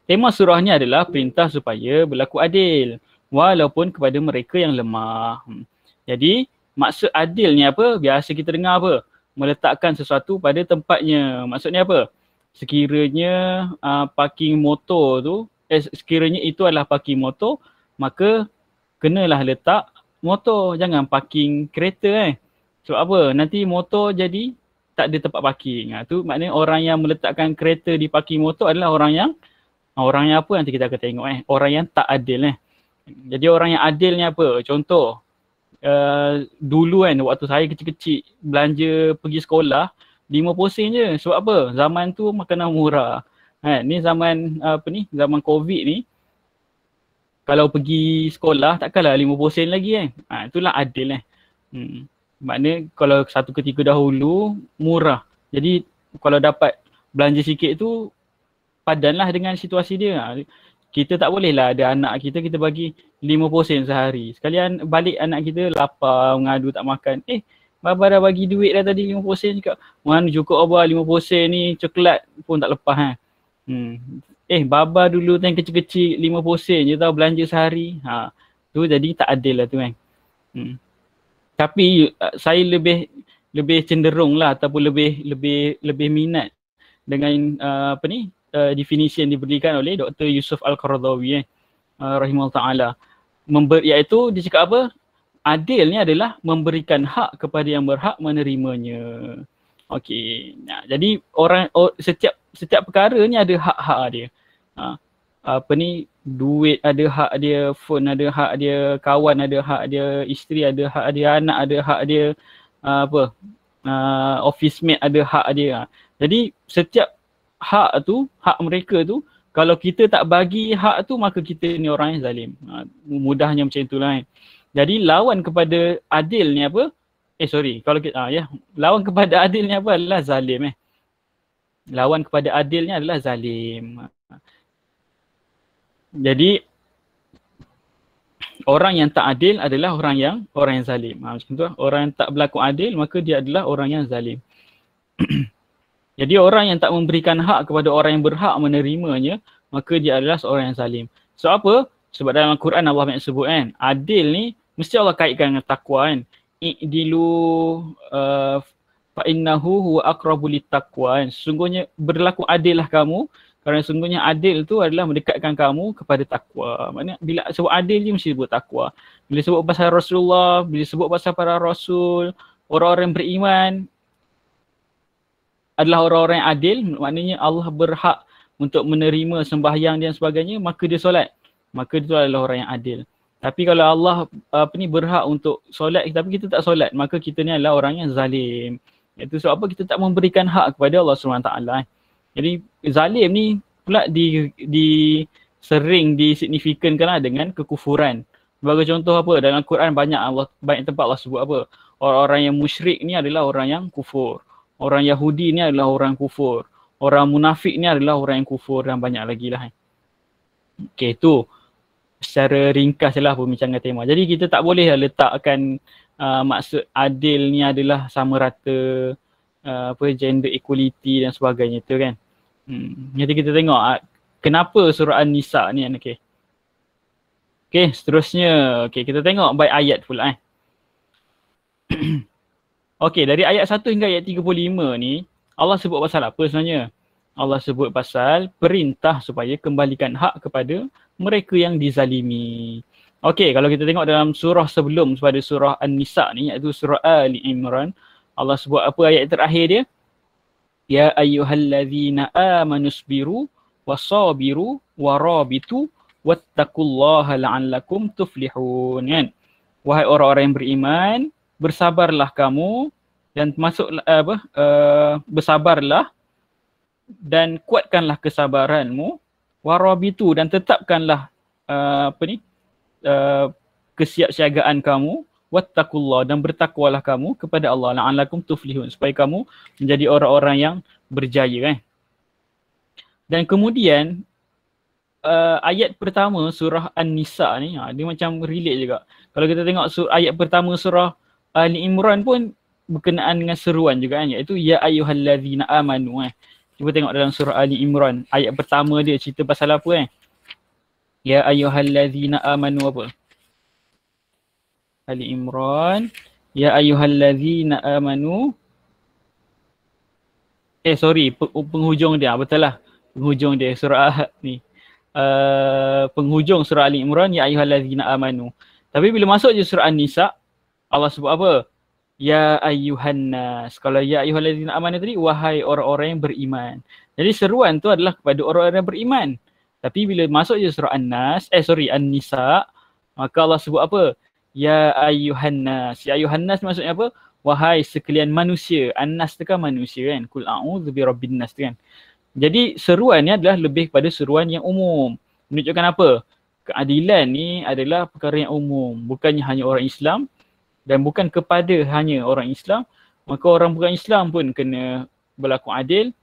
Tema surah ni adalah perintah supaya berlaku adil walaupun kepada mereka yang lemah. Jadi maksud adil ni apa? Biasa kita dengar apa? Meletakkan sesuatu pada tempatnya. Maksudnya apa? Sekiranya parking motor tu, sekiranya itu adalah parking motor, maka kenalah letak motor, jangan parking kereta Sebab apa? Nanti motor jadi tak ada tempat parking. Tu maknanya orang yang meletakkan kereta di parking motor adalah orang yang apa nanti kita akan tengok orang yang tak adil Jadi orang yang adil ni apa? Contoh dulu waktu saya kecil-kecil belanja pergi sekolah 50 sen je. Sebab apa? Zaman tu makanan murah. Ni zaman zaman COVID ni, kalau pergi sekolah takkanlah 50 sen lagi kan. Itulah adil Maknanya kalau satu ketika dahulu murah. Jadi kalau dapat belanja sikit tu padanlah dengan situasi dia. Kita tak boleh lah ada anak kita bagi 50 sen sehari. Sekalian balik anak kita lapar, mengadu tak makan. Baba dah bagi duit dah tadi 50 sen cakap. Mana cukup Abah 50 sen ni, coklat pun tak lepas Baba dulu time kecil-kecil 50 sen je tau belanja sehari. Tu jadi tak adil lah tu kan. Tapi saya lebih cenderung lah ataupun lebih minat dengan definisi yang diberikan oleh Dr. Yusuf Al-Qaradawi rahimahullah ta'ala. Iaitu dia cakap apa? Adil ni adalah memberikan hak kepada yang berhak menerimanya. Okey. Jadi setiap perkara ni ada hak-hak dia. Duit ada hak dia, phone ada hak dia, kawan ada hak dia, isteri ada hak dia, anak ada hak dia, office mate ada hak dia. Jadi setiap hak mereka tu, kalau kita tak bagi hak tu, maka kita ni orang yang zalim. Mudahnya macam itulah kan. Jadi lawan kepada adil ni apa? Kalau kita lawan kepada adil ni apa? Adalah zalim Lawan kepada adil ni adalah zalim. Jadi orang yang tak adil adalah orang yang zalim. Macam tu lah. Orang yang tak berlaku adil maka dia adalah orang yang zalim. Jadi orang yang tak memberikan hak kepada orang yang berhak menerimanya, maka dia adalah seorang yang zalim. So apa? Sebab dalam Al-Quran Allah banyak sebut kan, adil ni mesti Allah kaitkan dengan takwa kan. I'dilu fa innahu huwa aqrabu littaqwa kan. Sesungguhnya berlaku adillah kamu, kerana sesungguhnya adil tu adalah mendekatkan kamu kepada takwa. Maknanya bila sebut adil je mesti sebut takwa. Bila sebut pasal Rasulullah, bila sebut pasal para rasul, orang-orang beriman adalah orang-orang yang adil, maknanya Allah berhak untuk menerima sembahyang dan sebagainya, maka dia solat. Maka itu adalah orang yang adil. Tapi kalau Allah berhak untuk solat tapi kita tak solat, maka kita ni adalah orang yang zalim. Itu sebab apa? Kita tak memberikan hak kepada Allah SWT. Jadi zalim ni pula sering disignifikankanlah dengan kekufuran. Sebagai contoh apa? Dalam Quran banyak tempat Allah sebut apa? Orang-orang yang musyrik ni adalah orang yang kufur. Orang Yahudi ni adalah orang kufur. Orang munafik ni adalah orang yang kufur dan banyak lagi lah. Okey, tu secara ringkas lah pembincangan tema. Jadi kita tak boleh letakkan maksud adil ni adalah sama rata, gender equality dan sebagainya tu kan. Jadi kita tengok kenapa surah An-Nisa ni kan. Okey, seterusnya. Okey, kita tengok baik ayat pula Okey, dari ayat 1 hingga ayat 35 ni Allah sebut pasal apa sebenarnya? Allah sebut pasal perintah supaya kembalikan hak kepada mereka yang dizalimi. Okey, kalau kita tengok dalam surah sebelum pada surah An-Nisa ni, iaitu surah Ali Imran, Allah sebut apa ayat terakhir dia? Ya ayyuhallazina amanusbiru wasabiru warabitu wattaqullaha la'allakum tuflihun. Kan? Wahai orang-orang yang beriman, bersabarlah kamu dan bersabarlah dan kuatkanlah kesabaranmu, warabitu dan tetapkanlah kesiapsiagaan kamu, wattaqullah dan bertakwalah kamu kepada Allah la'allakum tuflihun, supaya kamu menjadi orang-orang yang berjaya Dan kemudian ayat pertama surah An-Nisa ni dia macam relate juga. Kalau kita tengok ayat pertama surah Ali Imran pun berkenaan dengan seruan juga kan, iaitu ya ayyuhallazina amanu Cuba tengok dalam surah Ali Imran, ayat pertama dia cerita pasal apa Ya ayyuhallazina amanu apa? Ali Imran, ya ayyuhallazina amanu. Penghujung dia, betul lah. Penghujung dia surah ni. Penghujung surah Ali Imran, ya ayyuhallazina amanu. Tapi bila masuk je surah An-Nisa, Allah sebut apa? Ya ayyuhannas. Kalau ya ayyuhallazina amanu tadi, wahai orang-orang yang beriman. Jadi seruan tu adalah kepada orang-orang yang beriman. Tapi bila masuk je surah An-Nisa, maka Allah sebut apa? Ya ayyuhannas. Ya ayyuhannas maksudnya apa? Wahai sekalian manusia. An-nas tu kan manusia kan. Kul a'udzu birabbin nas kan. Jadi seruan ni adalah lebih kepada seruan yang umum. Menunjukkan apa? Keadilan ni adalah perkara yang umum. Bukannya hanya orang Islam dan bukan kepada hanya orang Islam. Maka orang bukan Islam pun kena berlaku adil.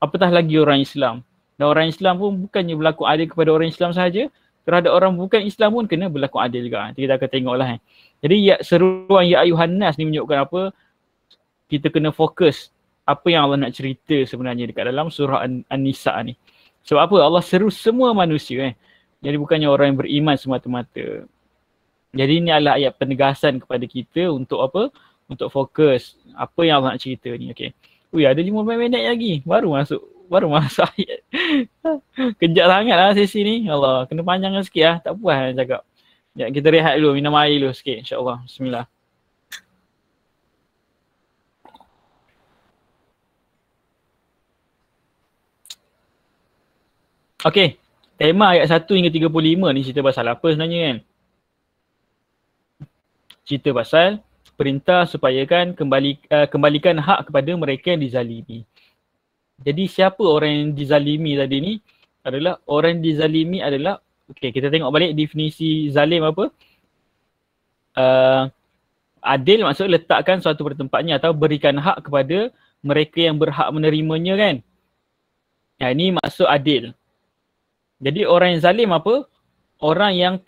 Apatah lagi orang Islam. Dan orang Islam pun bukannya berlaku adil kepada orang Islam sahaja. Terhadap orang bukan Islam pun kena berlaku adil juga. Nanti kita akan tengoklah. Jadi seruan Ya Ayuhan Nas ni menunjukkan apa? Kita kena fokus apa yang Allah nak cerita sebenarnya dekat dalam surah An-Nisa ni. Sebab apa? Allah seru semua manusia. Jadi bukannya orang yang beriman semata-mata. Jadi ini adalah ayat penegasan kepada kita untuk apa? Untuk fokus apa yang Allah nak cerita ni. Okay. Ui, ada 15 minit lagi. Baru masuk ayat. Kejap sangat lah sesi ni. Allah, kena panjangkan sikit lah. Tak puas nak cakap. Ya, kita rehat dulu, minum air dulu sikit. InsyaAllah. Bismillah. Okay, tema ayat 1 hingga 35 ni cerita pasal apa sebenarnya kan? Cerita pasal perintah supaya kan kembalikan hak kepada mereka yang dizalimi. Jadi siapa orang yang dizalimi tadi ni? Adalah orang yang dizalimi adalah, okay, kita tengok balik definisi zalim apa? Adil maksud letakkan suatu pada tempatnya atau berikan hak kepada mereka yang berhak menerimanya kan? Ya, ini maksud adil. Jadi orang yang zalim apa? Orang yang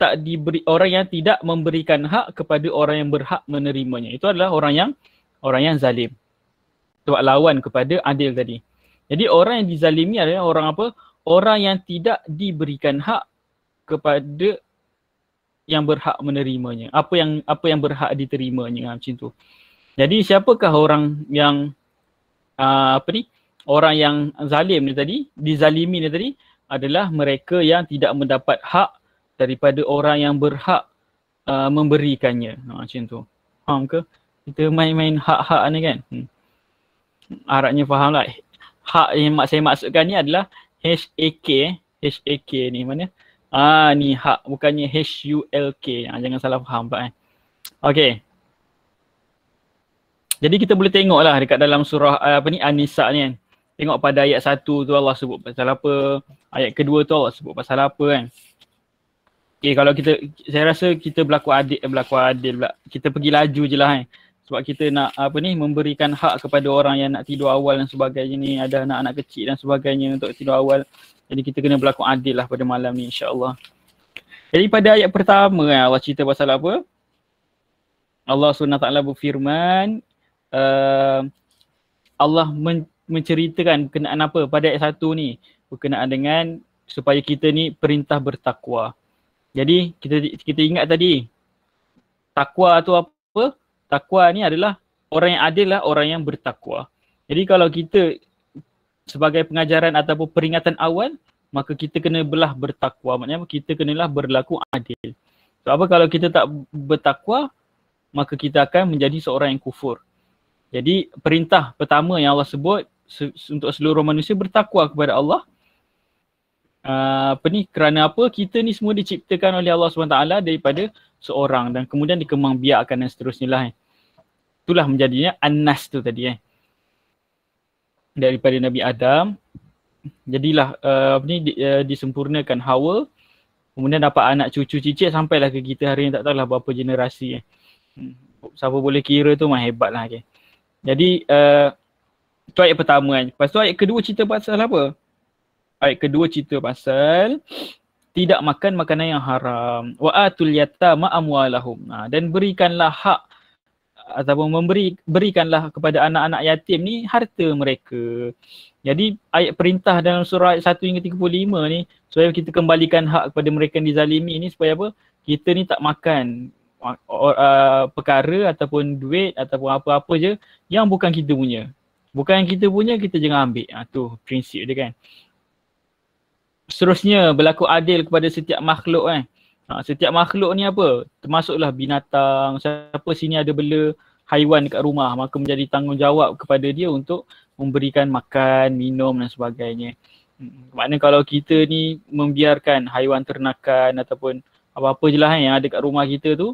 tidak memberikan hak kepada orang yang berhak menerimanya. Itu adalah orang yang zalim. Sebab lawan kepada adil tadi. Jadi orang yang dizalimi adalah orang apa? Orang yang tidak diberikan hak kepada yang berhak menerimanya. Apa yang berhak diterimanya macam tu. Jadi siapakah orang yang orang yang zalim ni tadi, dizalimi ni tadi? Adalah mereka yang tidak mendapat hak daripada orang yang berhak memberikannya. Macam tu. Faham ke? Kita main-main hak-hak ni kan? Harapnya faham lah. Hak yang saya maksudkan ni adalah HAK. HAK ni mana? Ni hak. Bukannya HULK. Jangan salah faham pula. Okay. Jadi kita boleh tengok lah dekat dalam surah An-Nisa ni kan. Tengok pada ayat 1 tu Allah sebut pasal apa. Ayat kedua tu Allah sebut pasal apa kan. Okay, kalau saya rasa kita berlaku adil pula. Kita pergi laju je lah kan. Sebab kita nak memberikan hak kepada orang yang nak tidur awal dan sebagainya ni. Ada anak-anak kecil dan sebagainya untuk tidur awal. Jadi kita kena berlaku adil lah pada malam ni insyaAllah. Jadi pada ayat pertama kan Allah cerita pasal apa? Allah SWT berfirman. Allah menceritakan berkenaan apa pada ayat 1 ni, berkenaan dengan supaya kita ni perintah bertakwa. Jadi kita ingat tadi takwa tu apa? Takwa ni adalah orang yang adil lah, orang yang bertakwa. Jadi kalau kita sebagai pengajaran ataupun peringatan awal, maka kita kena belah bertakwa. Maknanya kita kenalah berlaku adil. Sebab apa? Kalau kita tak bertakwa, maka kita akan menjadi seorang yang kufur. Jadi perintah pertama yang Allah sebut untuk seluruh manusia bertakwa kepada Allah. Kerana apa? Kita ni semua diciptakan oleh Allah SWT daripada seorang dan kemudian dikembangbiakkan dan seterusnya lah. Itulah menjadinya An-Nas tu tadi daripada Nabi Adam. Jadilah disempurnakan Hawa. Kemudian dapat anak cucu cicit sampailah ke kita hari ni, tak tahulah berapa generasi. Siapa boleh kira tu mah hebat lah. Okay. Jadi itu ayat pertama kan. Lepas tu ayat kedua cerita pasal apa? Ayat kedua cerita pasal tidak makan makanan yang haram. Wa atul yatama amwalahum. Dan berikanlah hak ataupun berikanlah kepada anak-anak yatim ni harta mereka. Jadi ayat perintah dalam surah ayat 1 hingga 35 ni supaya kita kembalikan hak kepada mereka yang dizalimi ni supaya apa? Kita ni tak makan perkara ataupun duit ataupun apa-apa je yang bukan kita punya. Bukan yang kita punya, kita jangan ambil. Tu prinsip dia kan. Seterusnya berlaku adil kepada setiap makhluk kan. Setiap makhluk ni apa? Termasuklah binatang, siapa sini ada bela haiwan dekat rumah, maka menjadi tanggungjawab kepada dia untuk memberikan makan, minum dan sebagainya. Maknanya kalau kita ni membiarkan haiwan ternakan ataupun apa-apa je lah yang ada kat rumah kita tu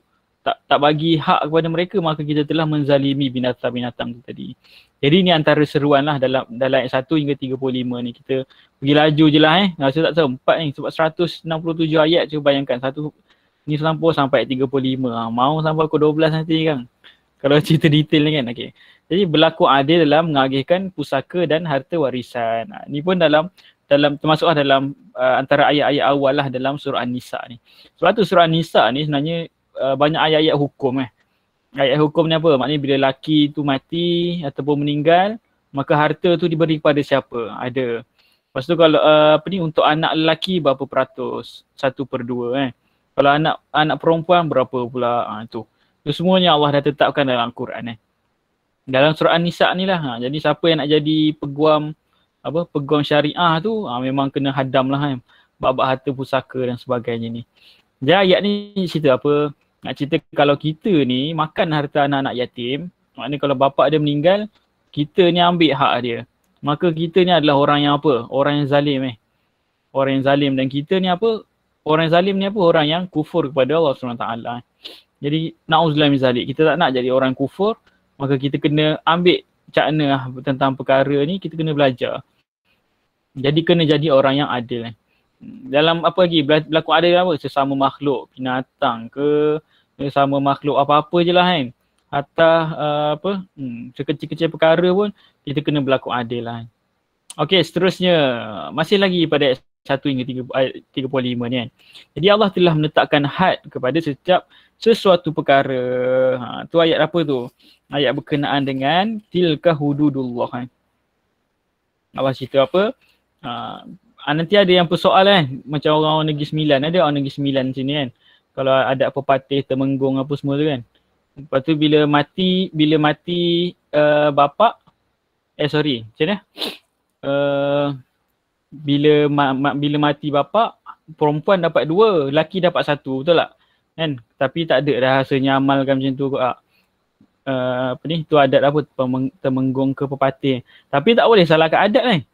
tak bagi hak kepada mereka, maka kita telah menzalimi binatang-binatang tu tadi. Jadi ni antara seruan lah dalam ayat 1 hingga 35 ni. Kita pergi laju je lah Saya tak sempat ni sebab 167 ayat, cuba bayangkan satu ni sampai 35. Mau sampai pukul 12 nanti kan. Kalau cerita detail ni kan. Okay. Jadi berlaku adil dalam mengagihkan pusaka dan harta warisan. Ni pun dalam termasuklah dalam antara ayat-ayat awal lah dalam surah An-Nisa ni. Sebab tu surah An-Nisa ni sebenarnya banyak ayat-ayat hukum Ayat hukum ni apa? Maknanya bila lelaki tu mati ataupun meninggal, maka harta tu diberi kepada siapa? Ada. Lepas tu kalau untuk anak lelaki berapa peratus? 1/2 Kalau anak perempuan berapa pula? Itu semuanya Allah dah tetapkan dalam Al-Quran Dalam surah An-Nisa ni lah. Jadi siapa yang nak jadi peguam syariah tu memang kena hadam lah bab harta pusaka dan sebagainya ni. Jadi ayat ni cerita apa? Nak cerita kalau kita ni makan harta anak-anak yatim, maknanya kalau bapa dia meninggal, kita ni ambil hak dia. Maka kita ni adalah orang yang apa? Orang yang zalim Orang yang zalim, dan kita ni apa? Orang yang zalim ni apa? Orang yang kufur kepada Allah SWT. Jadi na'udzubillah min zalik. Kita tak nak jadi orang kufur, maka kita kena ambil cakna tentang perkara ni, kita kena belajar. Jadi kena jadi orang yang adil dalam apa lagi berlaku adil apa? Sesama makhluk, binatang ke, sesama makhluk apa-apa je lah Hatta sekecil-kecil perkara pun kita kena berlaku adil lah. Okey, seterusnya masih lagi pada ayat 1 hingga 35 ni Jadi Allah telah menetapkan had kepada setiap sesuatu perkara. Tu ayat apa tu? Ayat berkenaan dengan tilka hududullah Allah cerita apa? Nanti ada yang persoalan macam orang Negeri Sembilan. Ada orang Negeri Sembilan sini Kalau ada pepatih, temenggung apa semua tu Lepas tu bila mati bapa, macam mana? Bila mati bapa, perempuan dapat 2, lelaki dapat 1, betul tak? Tapi tak ada dah rasanya amalkan macam tu tu adat apa? Temenggung ke pepatih. Tapi tak boleh salahkan adat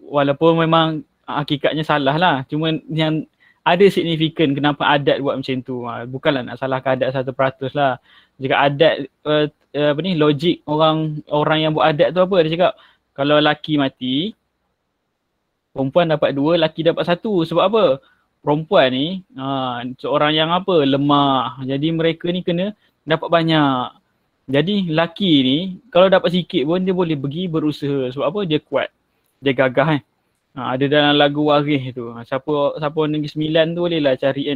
Walaupun memang hakikatnya salah lah. Cuma yang ada signifikan kenapa adat buat macam tu. Bukanlah nak salahkan adat 100% lah. Jika adat logik orang yang buat adat tu apa? Dia cakap kalau lelaki mati, perempuan dapat 2, lelaki dapat 1. Sebab apa? Perempuan ni seorang yang apa? Lemah. Jadi mereka ni kena dapat banyak. Jadi lelaki ni kalau dapat sikit pun dia boleh pergi berusaha. Sebab apa? Dia kuat. Dia gagah ada dalam lagu Waris tu. Siapa Negeri Sembilan tu boleh lah cari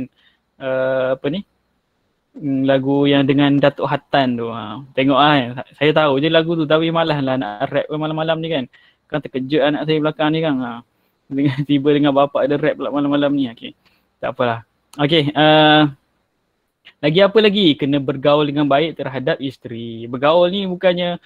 lagu yang dengan Datuk Hatan tu. Tengok saya tahu je lagu tu tapi malas lah nak rap malam-malam ni kan. Kan terkejut anak saya belakang ni kan. Tiba dengan bapak ada rap pula malam-malam ni. Okey. Tak apalah. Okey, lagi apa lagi? Kena bergaul dengan baik terhadap isteri. Bergaul ni bukannya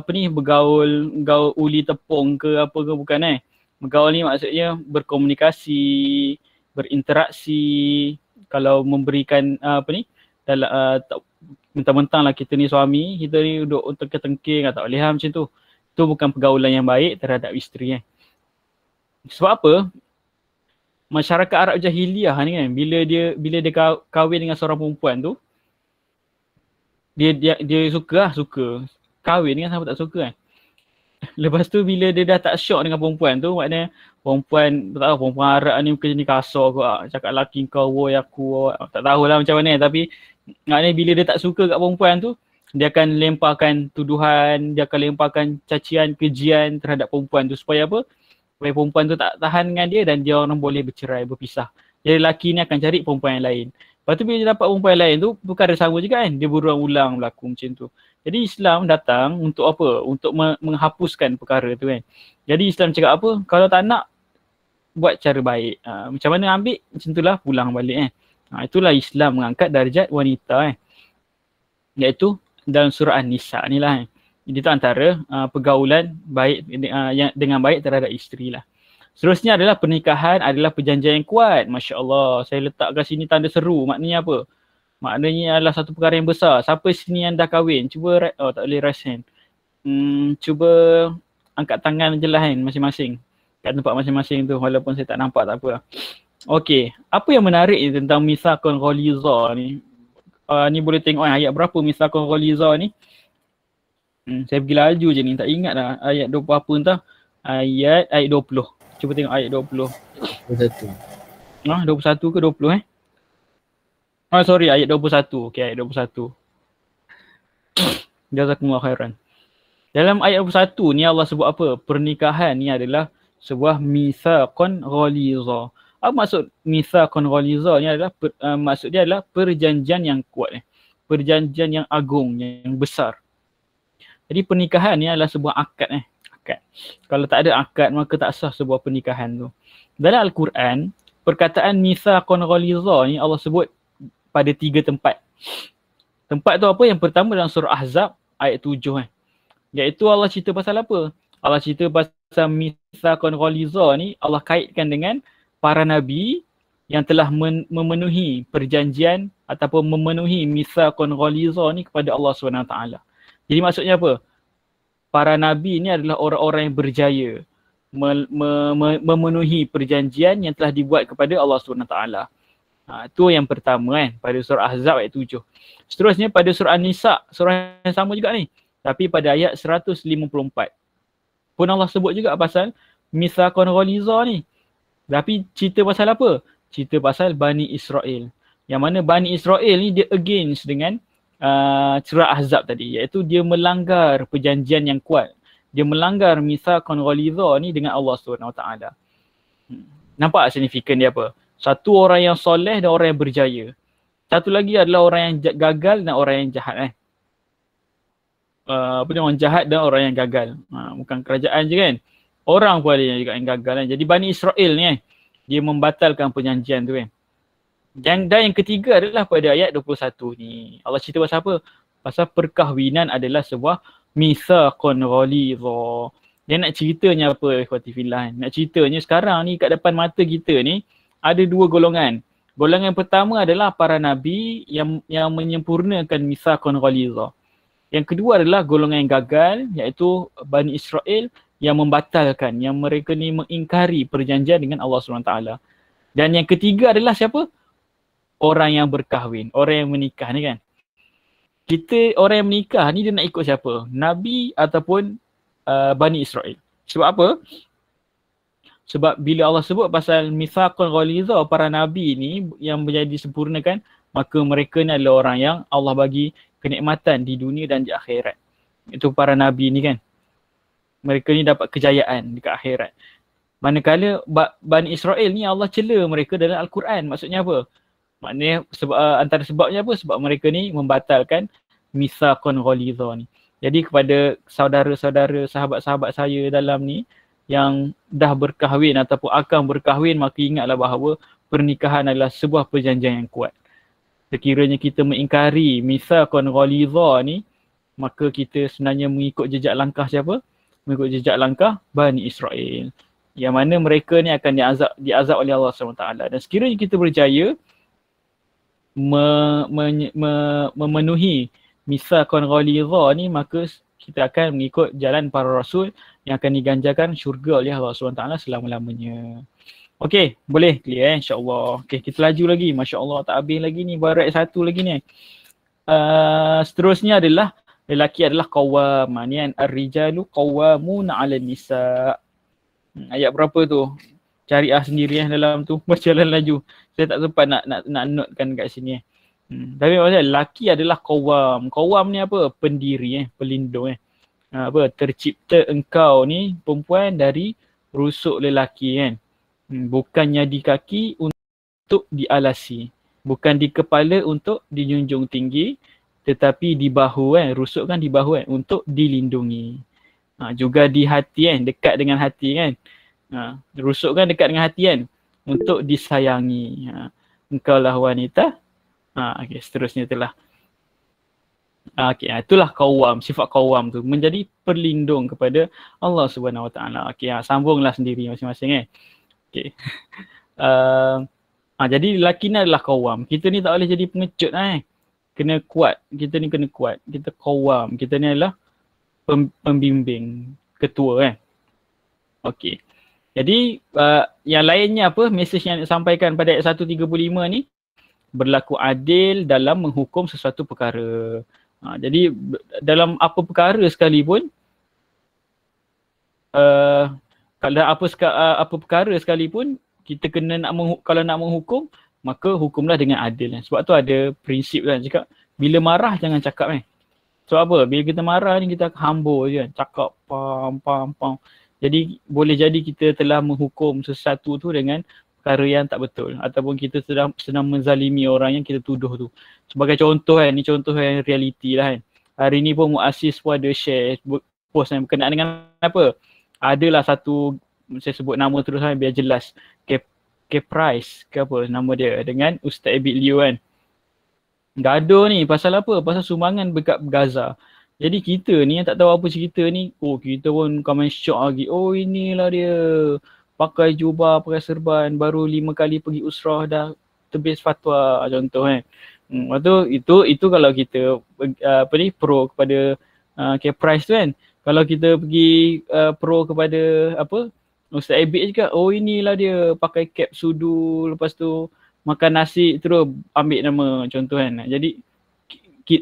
bergaul uli tepung ke apa ke, bukan Bergaul ni maksudnya berkomunikasi, berinteraksi. Kalau memberikan mentang-mentang lah kita ni suami, kita ni duduk tengking tak boleh macam tu. Tu bukan pergaulan yang baik terhadap isteri Sebab apa? Masyarakat Arab jahiliah ni bila dia kahwin dengan seorang perempuan tu, dia suka kahwin dengan siapa tak suka Lepas tu bila dia dah tak syok dengan perempuan tu, maknanya perempuan Arab ni mungkin ni kasar kot cakap laki kau, woi aku, tak tahulah macam mana, tapi maknanya bila dia tak suka kat perempuan tu, dia akan lemparkan tuduhan, dia akan lemparkan cacian, kejian terhadap perempuan tu supaya apa? Supaya perempuan tu tak tahan dengan dia dan dia orang boleh bercerai, berpisah. Jadi lelaki ni akan cari perempuan yang lain. Lepas tu bila dia dapat perempuan yang lain tu, perkara sama juga dia berulang-ulang berlaku macam tu. Jadi Islam datang untuk apa? Untuk menghapuskan perkara tu Jadi Islam cakap apa? Kalau tak nak, buat cara baik. Macam mana ambil? Macam itulah pulang balik itulah Islam mengangkat darjat wanita iaitu dalam surah An-Nisa ni lah Jadi itu antara pergaulan baik dengan baik terhadap isteri lah. Seterusnya adalah pernikahan adalah perjanjian yang kuat. Masya Allah, saya letak kat sini tanda seru. Maknanya apa? Maknanya adalah satu perkara yang besar. Siapa sini yang dah kahwin? Cuba, tak boleh raise hand. Cuba angkat tangan je lah masing-masing. Kat tempat masing-masing tu, walaupun saya tak nampak tak apa. Okey, apa yang menarik tentang mitsaqun ghaliza ni? Ni boleh tengok ayat berapa mitsaqan ghaliza ni. Saya pergi laju je ni, tak ingat dah ayat 20 apa entah. Ayat 20. Cuba tengok ayat 20. 21. 21 ke 20 sorry, ayat 21. Okey, ayat 21. Jazakumullah khairan. Dalam ayat 21 ni Allah sebut apa? Pernikahan ni adalah sebuah mitsaqan ghaliza. Apa maksud mitsaqan ghaliza ni adalah maksud dia adalah perjanjian yang kuat, perjanjian yang agung, yang besar. Jadi pernikahan ni adalah sebuah akad akad. Kalau tak ada akad maka tak sah sebuah pernikahan tu. Dalam Al-Quran, perkataan mitsaqan ghaliza ni Allah sebut pada 3 tempat. Tempat tu apa? Yang pertama dalam surah Ahzab ayat 7 iaitu Allah cerita pasal apa? Allah cerita pasal mitsaqan ghaliza ni Allah kaitkan dengan para nabi yang telah memenuhi perjanjian ataupun memenuhi mitsaqan ghaliza ni kepada Allah SWT. Jadi maksudnya apa? Para nabi ni adalah orang-orang yang berjaya memenuhi perjanjian yang telah dibuat kepada Allah SWT. Itu yang pertama pada surah Ahzab ayat 7. Seterusnya pada surah An-Nisa, surah yang sama juga ni. Tapi pada ayat 154. Pun Allah sebut juga pasal mitsaqan ghaliza ni. Tapi cerita pasal apa? Cerita pasal Bani Israel. Yang mana Bani Israel ni dia against dengan surah Ahzab tadi. Iaitu dia melanggar perjanjian yang kuat. Dia melanggar mitsaqan ghaliza ni dengan Allah SWT. Nampak signifikan dia apa? Satu orang yang soleh dan orang yang berjaya. Satu lagi adalah orang yang gagal dan orang yang jahat orang jahat dan orang yang gagal. Bukan kerajaan je kan. Orang pun ada yang juga yang gagal Jadi Bani Israel ni dia membatalkan perjanjian tu Dan yang ketiga adalah pada ayat 21 ni. Allah cerita pasal apa? Pasal perkahwinan adalah sebuah mitsaqan ghaliza. Dia nak ceritanya apa ikhwati fillah? Nak ceritanya sekarang ni kat depan mata kita ni ada 2 golongan. Golongan pertama adalah para nabi yang menyempurnakan mitsaqan ghaliza. Yang kedua adalah golongan yang gagal iaitu Bani Israel yang membatalkan, yang mereka ni mengingkari perjanjian dengan Allah SWT. Dan yang ketiga adalah siapa? Orang yang berkahwin, orang yang menikah ni kan. Orang yang menikah ni dia nak ikut siapa? Nabi ataupun Bani Israel. Sebab apa? Sebab bila Allah sebut pasal mitsaqan ghaliza, para nabi ni yang menjadi disempurnakan, maka mereka ni adalah orang yang Allah bagi kenikmatan di dunia dan di akhirat. Itu para nabi ni kan. Mereka ni dapat kejayaan dekat akhirat. Manakala Bani Israel ni Allah cela mereka dalam Al-Quran. Maksudnya apa? Maknanya antara sebabnya apa? Sebab mereka ni membatalkan mitsaqan ghaliza ni. Jadi kepada saudara-saudara, sahabat-sahabat saya dalam ni yang dah berkahwin ataupun akan berkahwin, maka ingatlah bahawa pernikahan adalah sebuah perjanjian yang kuat. Sekiranya kita mengingkari mitsaqan ghaliza ni, maka kita sebenarnya mengikut jejak langkah siapa? Mengikut jejak langkah Bani Israel. Yang mana mereka ni akan diazab oleh Allah SWT. Dan sekiranya kita berjaya memenuhi mitsaqan ghaliza ni, maka kita akan mengikut jalan para rasul yang akan diganjarkan syurga oleh Allah SWT selama-lamanya. Okey, boleh clear insya-Allah. Okey, kita laju lagi. Masya-Allah tak habis lagi ni, baru ayat 1 lagi ni. Seterusnya adalah lelaki adalah qawwam. Ni kan, ar-rijalu qawwamuna 'alan nisa. Ayat berapa tu? Cari sendiri dalam tu, berjalan laju. Saya tak sempat nak notekan kat sini Tapi maksudnya lelaki adalah qawwam. Qawwam ni apa? Pendiri pelindung tercipta engkau ni perempuan dari rusuk lelaki kan. Bukannya di kaki untuk dialasi, bukan di kepala untuk dijunjung tinggi, tetapi di bahu rusuk kan di bahu untuk dilindungi. Juga di hati dekat dengan hati kan. Rusuk kan dekat dengan hati kan, untuk disayangi. Engkau lah wanita. Okey, seterusnya itulah. Itulah qawwam, sifat qawwam tu menjadi perlindung kepada Allah Subhanahu Wa Taala. Okey, sambunglah sendiri masing-masing Okey. Jadi lelaki ni adalah qawwam. Kita ni tak boleh jadi pengecut Kena kuat. Kita ni kena kuat. Kita qawwam. Kita ni adalah pembimbing, ketua Okey. Jadi yang lainnya apa? Mesej yang disampaikan pada ayat 135 ni, berlaku adil dalam menghukum sesuatu perkara. Jadi dalam apa perkara sekalipun, kalau apa perkara sekalipun, kita kena kalau nak menghukum, maka hukumlah dengan adil. Sebab tu ada prinsip kan, cakap bila marah jangan cakap kan. Sebab apa? Bila kita marah ni kita hambur je kan, cakap pam. Jadi boleh jadi kita telah menghukum sesuatu tu dengan perkara yang tak betul, ataupun kita sedang menzalimi orang yang kita tuduh tu. Sebagai contoh kan, ni contoh yang realiti lah kan. Hari ni pun Muassis pun ada share post yang berkenaan dengan apa? Adalah satu, saya sebut nama terus kan biar jelas. K-Price ke apa nama dia, dengan Ustaz Abid Liu kan. Gaduh ni pasal apa? Pasal sumbangan dekat Gaza. Jadi kita ni yang tak tahu apa cerita ni, kita pun comment shock lagi. Inilah dia, pakai jubah, pakai serban, baru 5 kali pergi usrah dah terbit fatwa, contoh kan. Lepas tu itu kalau kita pro kepada K-Price tu kan. Kalau kita pergi pro kepada apa, Ustaz Abid juga, inilah dia, pakai cap sudu, lepas tu makan nasi terus ambil nama, contoh kan. Jadi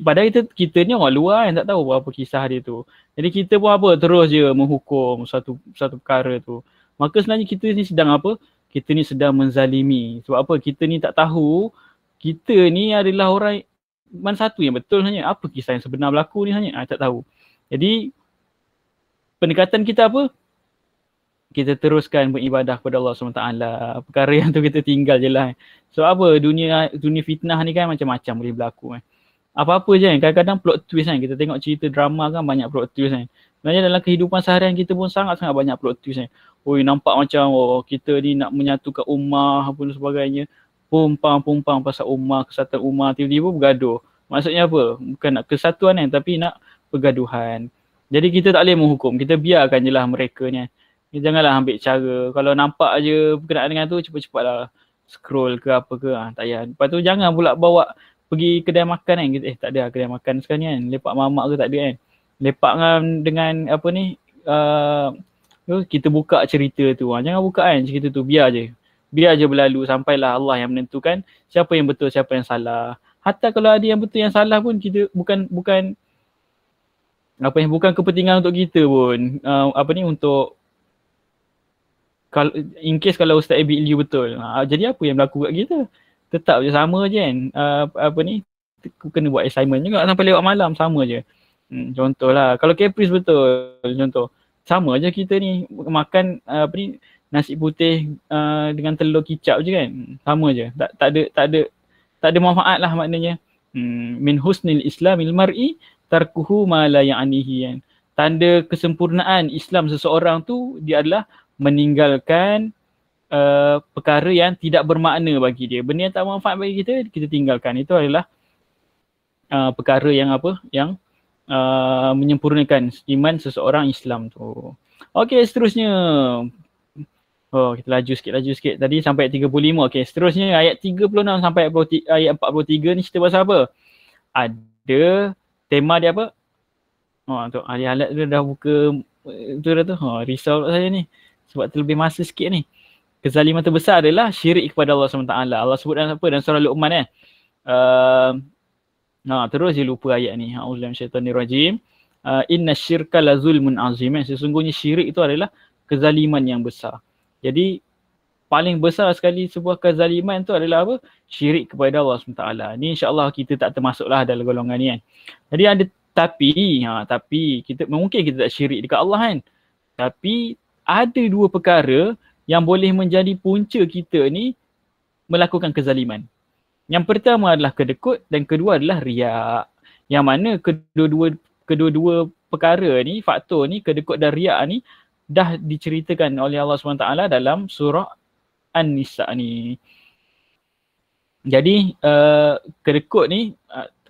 padahal kita ni orang luar yang tak tahu apa kisah dia tu. Jadi kita pun apa, terus je menghukum satu perkara tu. Maka sebenarnya kita ni sedang apa? Kita ni sedang menzalimi. Sebab apa? Kita ni tak tahu kita ni adalah orang mana satu yang betul sebenarnya. Apa kisah yang sebenar berlaku ni sebenarnya? Tak tahu. Jadi pendekatan kita apa? Kita teruskan beribadah kepada Allah SWT. Perkara yang tu kita tinggal je lah. So apa? Dunia fitnah ni kan macam-macam boleh berlaku kan. Apa-apa je kan, kadang-kadang plot twist kan. Kita tengok cerita drama kan banyak plot twist kan. Sebenarnya dalam kehidupan seharian kita pun sangat-sangat banyak plot twist kan. Nampak macam kita ni nak menyatukan ummah apa dan sebagainya. Pumpang pasal ummah, kesatuan ummah, tiba-tiba bergaduh. Maksudnya apa? Bukan nak kesatuan kan, tapi nak pergaduhan. Jadi kita tak boleh menghukum, kita biarkan je lah mereka ni. Janganlah ambil cara, kalau nampak je berkenaan dengan tu, cepat-cepatlah scroll ke apa ke, tak payah. Lepas tu jangan pula bawa pergi kedai makan kan, tak ada kedai makan sekarang ni kan, lepak mamak ke tak ada kan. Lepak dengan apa ni, kita buka cerita tu, jangan buka kan cerita tu, biar je berlalu sampailah Allah yang menentukan siapa yang betul, siapa yang salah. Hatta kalau ada yang betul yang salah pun, kita bukan kepentingan untuk kita pun, untuk in case kalau Ustaz Abid Liu betul, jadi apa yang berlaku kat kita? Tetap je sama je kan, kena buat assignment juga sampai lewat malam, sama je. Contohlah, kalau Caprice betul, contoh, sama je kita ni makan nasi putih dengan telur kicap je kan, sama je, tak ada manfaat lah maknanya. Min husnil islamil mar'i tarkuhu ma la ya'nihi kan. Tanda kesempurnaan Islam seseorang tu, dia adalah meninggalkan perkara yang tidak bermakna bagi dia. Benda yang tak manfaat bagi kita tinggalkan. Itu adalah perkara yang menyempurnakan iman seseorang Islam tu. Okey, seterusnya. Kita laju sikit. Tadi sampai 35. Okey, seterusnya ayat 36 sampai ayat 43 ni cerita pasal apa? Ada tema dia apa? Tu ahli halat tu dah buka tu dah tu. Risau saya ni. Sebab terlebih masa sikit ni. Kezaliman terbesar adalah syirik kepada Allah SWT. Allah sebut dalam apa? Dalam surah Luqman kan. Terus je lupa ayat ni. A'udzubillahi minasyaitonirrajim. Inna syirka la zulmun azim. Sesungguhnya syirik itu adalah kezaliman yang besar. Jadi paling besar sekali sebuah kezaliman tu adalah apa? Syirik kepada Allah SWT. Ni insya-Allah kita tak termasuklah dalam golongan ni kan. Jadi ada tapi kita mungkin kita tak syirik dekat Allah kan. Tapi ada dua perkara yang boleh menjadi punca kita ni melakukan kezaliman. Yang pertama adalah kedekut dan kedua adalah riak. Yang mana kedua-dua perkara ni, faktor ni, kedekut dan riak ni dah diceritakan oleh Allah SWT dalam surah An-Nisa ni. Jadi kedekut ni,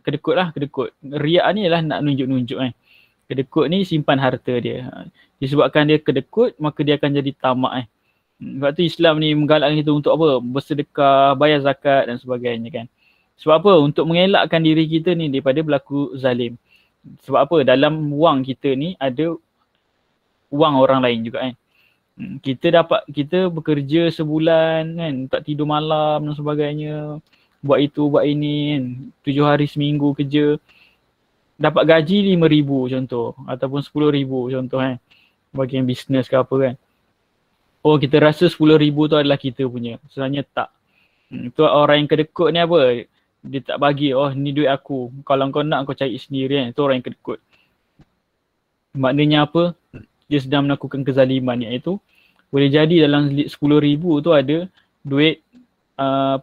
kedekut. Riak ni adalah nak nunjuk-nunjuk kan. Kedekut ni simpan harta dia. Disebabkan dia kedekut, maka dia akan jadi tamak. Sebab tu Islam ni menggalakkan kita untuk apa? Bersedekah, bayar zakat dan sebagainya kan. Sebab apa? Untuk mengelakkan diri kita ni daripada berlaku zalim. Sebab apa? Dalam wang kita ni ada wang orang lain juga kan. Kita bekerja sebulan kan, tak tidur malam dan sebagainya. buat itu, buat ini kan. 7 hari seminggu kerja, dapat gaji 5,000 contoh ataupun 10,000 contoh kan. Bagi yang bisnes ke apa kan. Oh kita rasa 10,000 tu adalah kita punya. Sebenarnya tak. Tu orang yang kedekut ni apa? Dia tak bagi, oh ni duit aku. Kalau kau nak kau cari sendiri kan. Itu orang yang kedekut. Maknanya apa? Dia sedang melakukan kezaliman, iaitu boleh jadi dalam 10,000 tu ada duit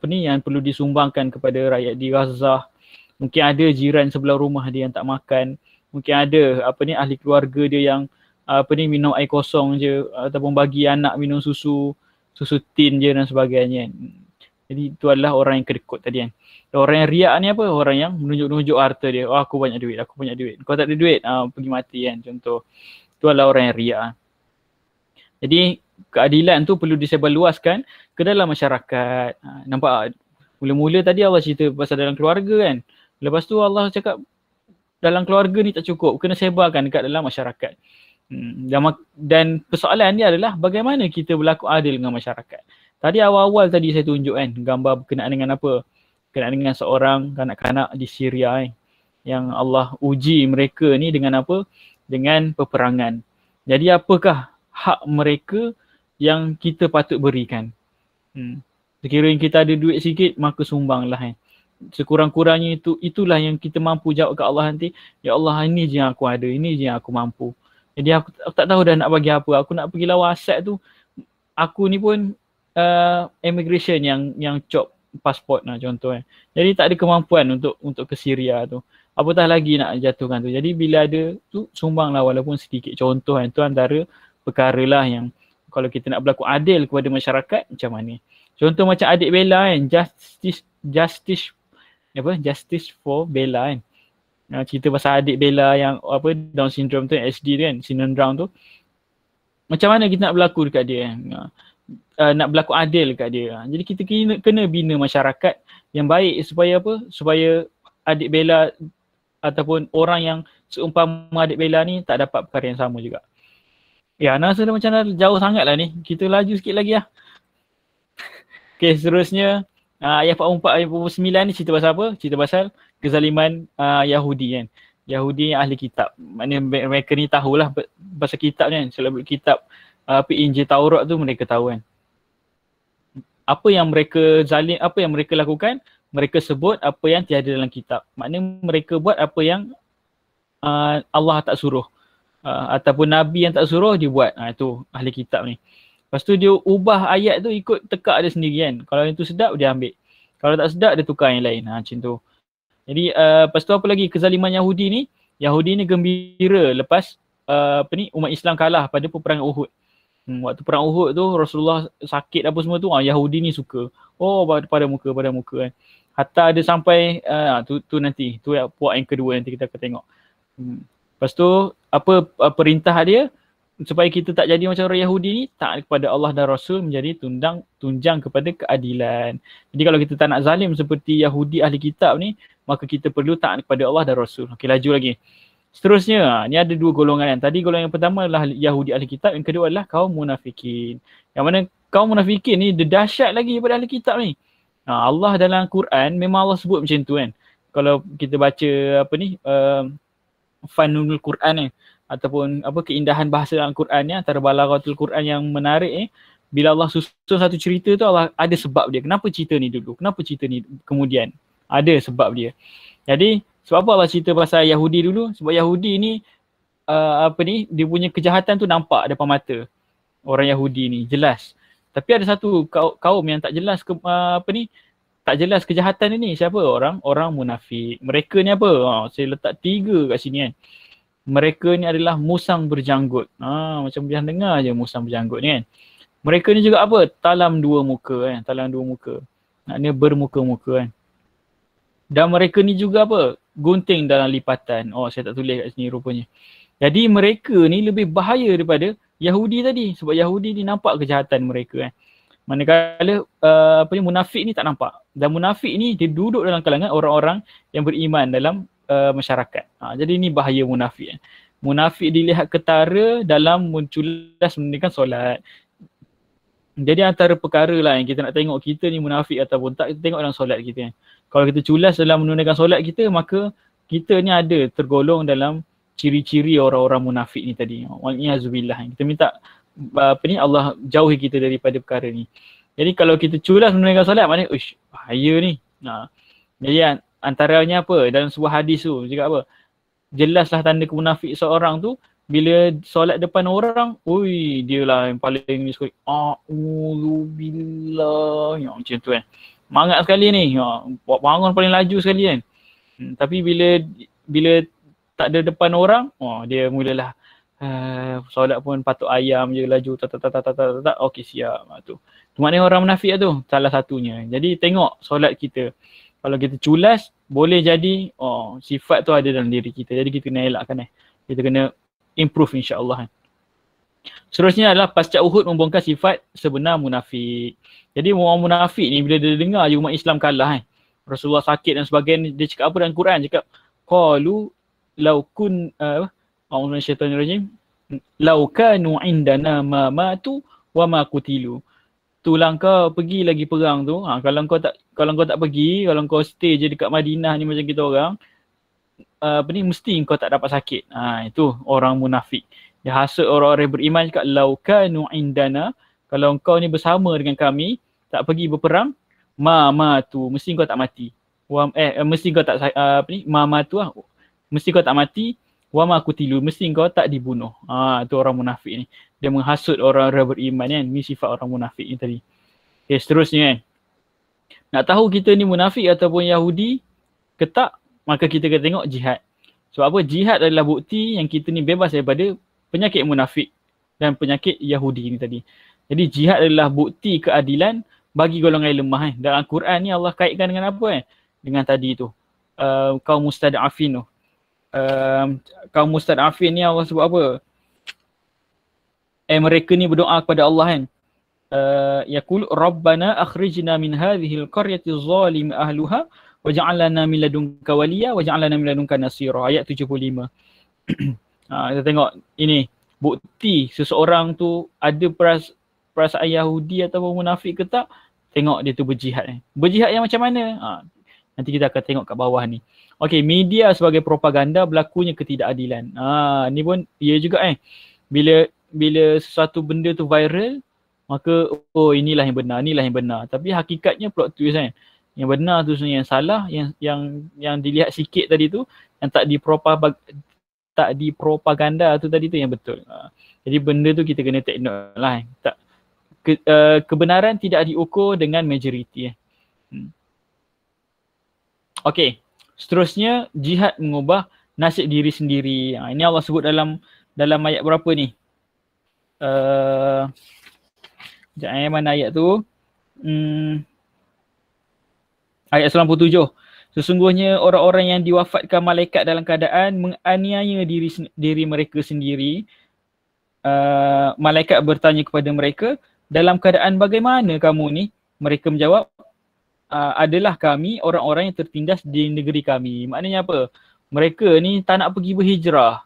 yang perlu disumbangkan kepada rakyat di Gaza. Mungkin ada jiran sebelah rumah dia yang tak makan. Mungkin ada ahli keluarga dia yang minum air kosong je ataupun bagi anak minum susu tin je dan sebagainya. Jadi itu adalah orang yang kedekut tadi kan. Orang yang riak ni apa? Orang yang menunjuk-nunjuk harta dia. Oh aku banyak duit, aku banyak duit. Kau tak ada duit, pergi mati kan contoh. Itu adalah orang yang riak. Jadi keadilan tu perlu disebarluaskan ke dalam masyarakat. Nampak? Mula-mula tadi Allah cerita pasal dalam keluarga kan. Lepas tu Allah cakap dalam keluarga ni tak cukup, kena sebarkan dekat dalam masyarakat. Dan persoalan dia adalah bagaimana kita berlaku adil dengan masyarakat. Tadi awal-awal tadi saya tunjuk kan gambar berkenaan dengan apa? Berkenaan dengan seorang kanak-kanak di Syria yang Allah uji mereka ni dengan apa? Dengan peperangan. Jadi apakah hak mereka yang kita patut berikan? Sekiranya kita ada duit sikit maka sumbanglah kan. Sekurang-kurangnya itulah yang kita mampu jawab ke Allah nanti. Ya Allah, ini je yang aku ada, ini je yang aku mampu. Jadi aku tak tahu dah nak bagi apa. Aku nak pergi lawan Asad tu. Aku ni pun immigration yang cop pasport lah contoh kan. Jadi tak ada kemampuan untuk ke Syria tu. Apatah lagi nak jatuhkan tu. Jadi bila ada tu sumbanglah walaupun sedikit. Contoh kan, tu antara perkara lah yang kalau kita nak berlaku adil kepada masyarakat macam mana. Contoh macam adik Bella kan, Justice for Bella kan. Cerita pasal adik Bella yang Down syndrome tu, HD tu kan, syndrome Down tu. Macam mana kita nak berlaku dekat dia kan? Nak berlaku adil dekat dia. Jadi kita kena bina masyarakat yang baik supaya apa? Supaya adik Bella ataupun orang yang seumpama adik Bella ni tak dapat perkara yang sama juga. Ya, Ana rasa macam dah jauh sangat lah ni. Kita laju sikit lagi lah. Okay, seterusnya ayat 44, ayat 49 ni cerita pasal apa? Cerita pasal kezaliman Yahudi kan. Yahudi ahli kitab. Maknanya mereka ni tahulah pasal kitab ni kan. Selalu kitab Injil Taurat tu mereka tahu kan. Apa yang mereka zalim, apa yang mereka lakukan? Mereka sebut apa yang tiada dalam kitab. Maknanya mereka buat apa yang Allah tak suruh. Ataupun Nabi yang tak suruh dia buat. Itu ahli kitab ni. Lepas tu dia ubah ayat tu ikut tekak dia sendiri kan. Kalau yang tu sedap dia ambil. Kalau tak sedap dia tukar yang lain. Macam tu. Jadi lepas tu apa lagi kezaliman Yahudi ni? Yahudi ni gembira lepas umat Islam kalah pada peperangan Uhud. Waktu perang Uhud tu Rasulullah sakit apa semua tu, Yahudi ni suka. Oh pada muka kan. Hatta ada sampai tu nanti. Tu puak yang kedua nanti kita akan tengok. Lepas tu apa perintah dia? Supaya kita tak jadi macam orang Yahudi ni, taat kepada Allah dan Rasul menjadi tunjang kepada keadilan. Jadi kalau kita tak nak zalim seperti Yahudi ahli kitab ni, maka kita perlu taat kepada Allah dan Rasul. Okey, laju lagi. Seterusnya, ni ada dua golongan. Tadi golongan yang pertama adalah Yahudi ahli kitab, yang kedua adalah kaum munafikin. Yang mana kaum munafikin ni dia dahsyat lagi daripada ahli kitab ni. Allah dalam Quran memang Allah sebut macam tu kan. Kalau kita baca Fanunul Quran ni, ataupun keindahan bahasa dalam Quran ni, antara balaghatul Quran yang menarik bila Allah susun satu cerita tu, Allah ada sebab dia. Kenapa cerita ni dulu? Kenapa cerita ni kemudian? Ada sebab dia. Jadi sebab apa Allah cerita pasal Yahudi dulu? Sebab Yahudi ni dia punya kejahatan tu nampak depan mata orang Yahudi ni, jelas. Tapi ada satu kaum yang tak jelas tak jelas kejahatan ini. Siapa? Orang munafik. Mereka ni apa? Saya letak 3 kat sini kan. Mereka ni adalah musang berjanggut. Macam biasa dengar je musang berjanggut ni kan. Mereka ni juga apa? Talam 2 muka kan. Talam 2 muka. Maknanya bermuka-muka kan. Dan mereka ni juga apa? Gunting dalam lipatan. Saya tak tulis kat sini rupanya. Jadi mereka ni lebih bahaya daripada Yahudi tadi. Sebab Yahudi ni nampak kejahatan mereka kan. Manakala munafik ni tak nampak. Dan munafik ni dia duduk dalam kalangan orang-orang yang beriman dalam masyarakat. Jadi ini bahaya munafik. Munafik dilihat ketara dalam munculas mendirikan solat. Jadi antara perkara lah yang kita nak tengok kita ni munafik ataupun tak, kita tengok dalam solat kita kan. Kalau kita culas dalam menunaikan solat kita, maka kita ni ada tergolong dalam ciri-ciri orang-orang munafik ni tadi. Wa'iyyazubillah. Kita minta Allah jauhi kita daripada perkara ni. Jadi kalau kita culas menunaikan solat, maknanya uish, bahaya ni. Jadi antaranya apa? Dalam sebuah hadis tu cakap apa? Jelaslah tanda kemunafik seorang tu bila solat depan orang, ui dia lah yang paling ni sekali. A'udzubillah. Ya, macam tu kan. Semangat sekali ni. Bangun paling laju sekali kan. Tapi bila tak ada depan orang, dia mulalah solat pun patuk ayam je laju tak okey siap tu. Tu maknanya orang munafik tu salah satunya. Jadi tengok solat kita. Kalau kita culas boleh jadi sifat tu ada dalam diri kita. Jadi kita kena elakkan kita kena improve insya-Allah. Seterusnya adalah pasca Uhud membongkar sifat sebenar munafik. Jadi orang munafik ni bila dia dengar je umat Islam kalah Rasulullah sakit dan sebagainya, dia cakap apa dalam Quran? Cakap qalu law kun a'udzu minasyaitonir rajim law kanu indana ma matu wa ma qutilu. Tulang kau pergi lagi perang tu. Kalau kau tak pergi, kalau kau stay je dekat Madinah ni macam kita orang, mesti kau tak dapat sakit. Itu orang munafik. Dia hasut orang-orang beriman cakap law kanu indana, kalau kau ni bersama dengan kami, tak pergi berperang, matu, mesti kau tak mati. Mesti kau tak matu mesti kau tak mati, wa ma qutilu, mesti kau tak dibunuh. Itu orang munafik ni. Dia menghasut orang-orang beriman kan. Ni sifat orang munafik ni tadi. Okay, seterusnya kan. Nak tahu kita ni munafik ataupun Yahudi ke tak, maka kita kena tengok jihad. Sebab apa? Jihad adalah bukti yang kita ni bebas daripada penyakit munafik dan penyakit Yahudi ni tadi. Jadi jihad adalah bukti keadilan bagi golongan lemah. Dalam Al-Quran ni Allah kaitkan dengan apa dengan tadi tu. Kaum mustad'afin tu. Kaum mustad'afin ni Allah sebut apa? Mereka ni berdoa kepada Allah kan. Yaqul Rabbana akhrijna min hadhil qaryati zalim ahluha waj'al lana min ladunka waliya waj'al lana min ladunka nasira. Ayat 75. Kita tengok ini bukti seseorang tu ada perasaan Yahudi ataupun munafik ke tak, tengok dia tu berjihad. Berjihad yang macam mana? Nanti kita akan tengok kat bawah ni. Okey, media sebagai propaganda berlakunya ketidakadilan. Ni pun ia juga bila sesuatu benda tu viral, maka inilah yang benar, inilah yang benar. Tapi hakikatnya plot twist kan. Yang benar tu sebenarnya yang salah, yang dilihat sikit tadi tu, yang tak dipropaganda tu tadi tu yang betul. Jadi benda tu kita kena take note lah. Kebenaran tidak diukur dengan majoriti. Okey, seterusnya jihad mengubah nasib diri sendiri. Ini Allah sebut dalam ayat berapa ni? Mana ayat tu? Ayat 97. Sesungguhnya orang-orang yang diwafatkan malaikat dalam keadaan menganiaya diri mereka sendiri. Malaikat bertanya kepada mereka, dalam keadaan bagaimana kamu ni? Mereka menjawab, adalah kami orang-orang yang tertindas di negeri kami. Maknanya apa? Mereka ni tak nak pergi berhijrah.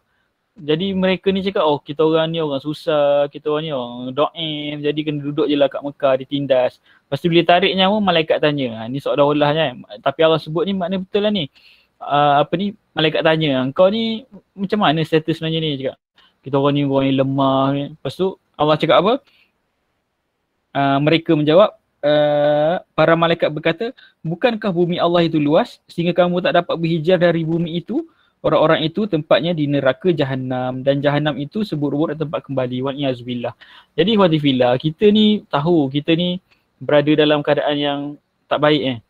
Jadi mereka ni cakap, kita orang ni orang susah, kita orang ni orang do'if, jadi kena duduk je lah kat Mekah, ditindas. Lepas tu bila tarik nyawa, malaikat tanya, ni seolah-olahnya. Tapi Allah sebut ni makna betul lah ni. Malaikat tanya, kau ni macam mana status sebenarnya ni? Cakap, kita orang ni orang yang lemah. Lepas tu Allah cakap apa? Mereka menjawab, para malaikat berkata, bukankah bumi Allah itu luas sehingga kamu tak dapat berhijrah dari bumi itu? Orang-orang itu tempatnya di neraka Jahannam dan Jahannam itu seburuk-buruk tempat kembali. Wa'iyyazubillah. Jadi wa'idillah, kita ni tahu kita ni berada dalam keadaan yang tak baik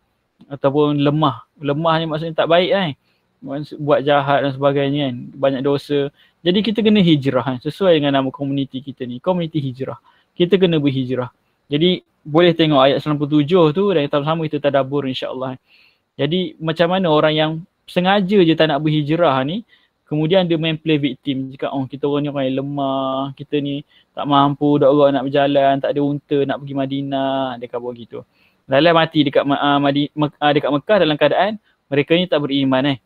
ataupun lemah. Lemah ni maksudnya tak baik buat jahat dan sebagainya kan. Banyak dosa. Jadi kita kena hijrah sesuai dengan nama komuniti kita ni. Komuniti hijrah. Kita kena berhijrah. Jadi boleh tengok ayat 97 tu dan sama-sama kita tadabbur insya-Allah. Jadi macam mana orang yang sengaja je tak nak berhijrah ni, kemudian dia main play victim. Cakap, kita orang ni orang yang lemah, kita ni tak mampu, orang nak berjalan, tak ada unta nak pergi Madinah, dia kata begitu. Lalu mati dekat Mekah dalam keadaan mereka ni tak beriman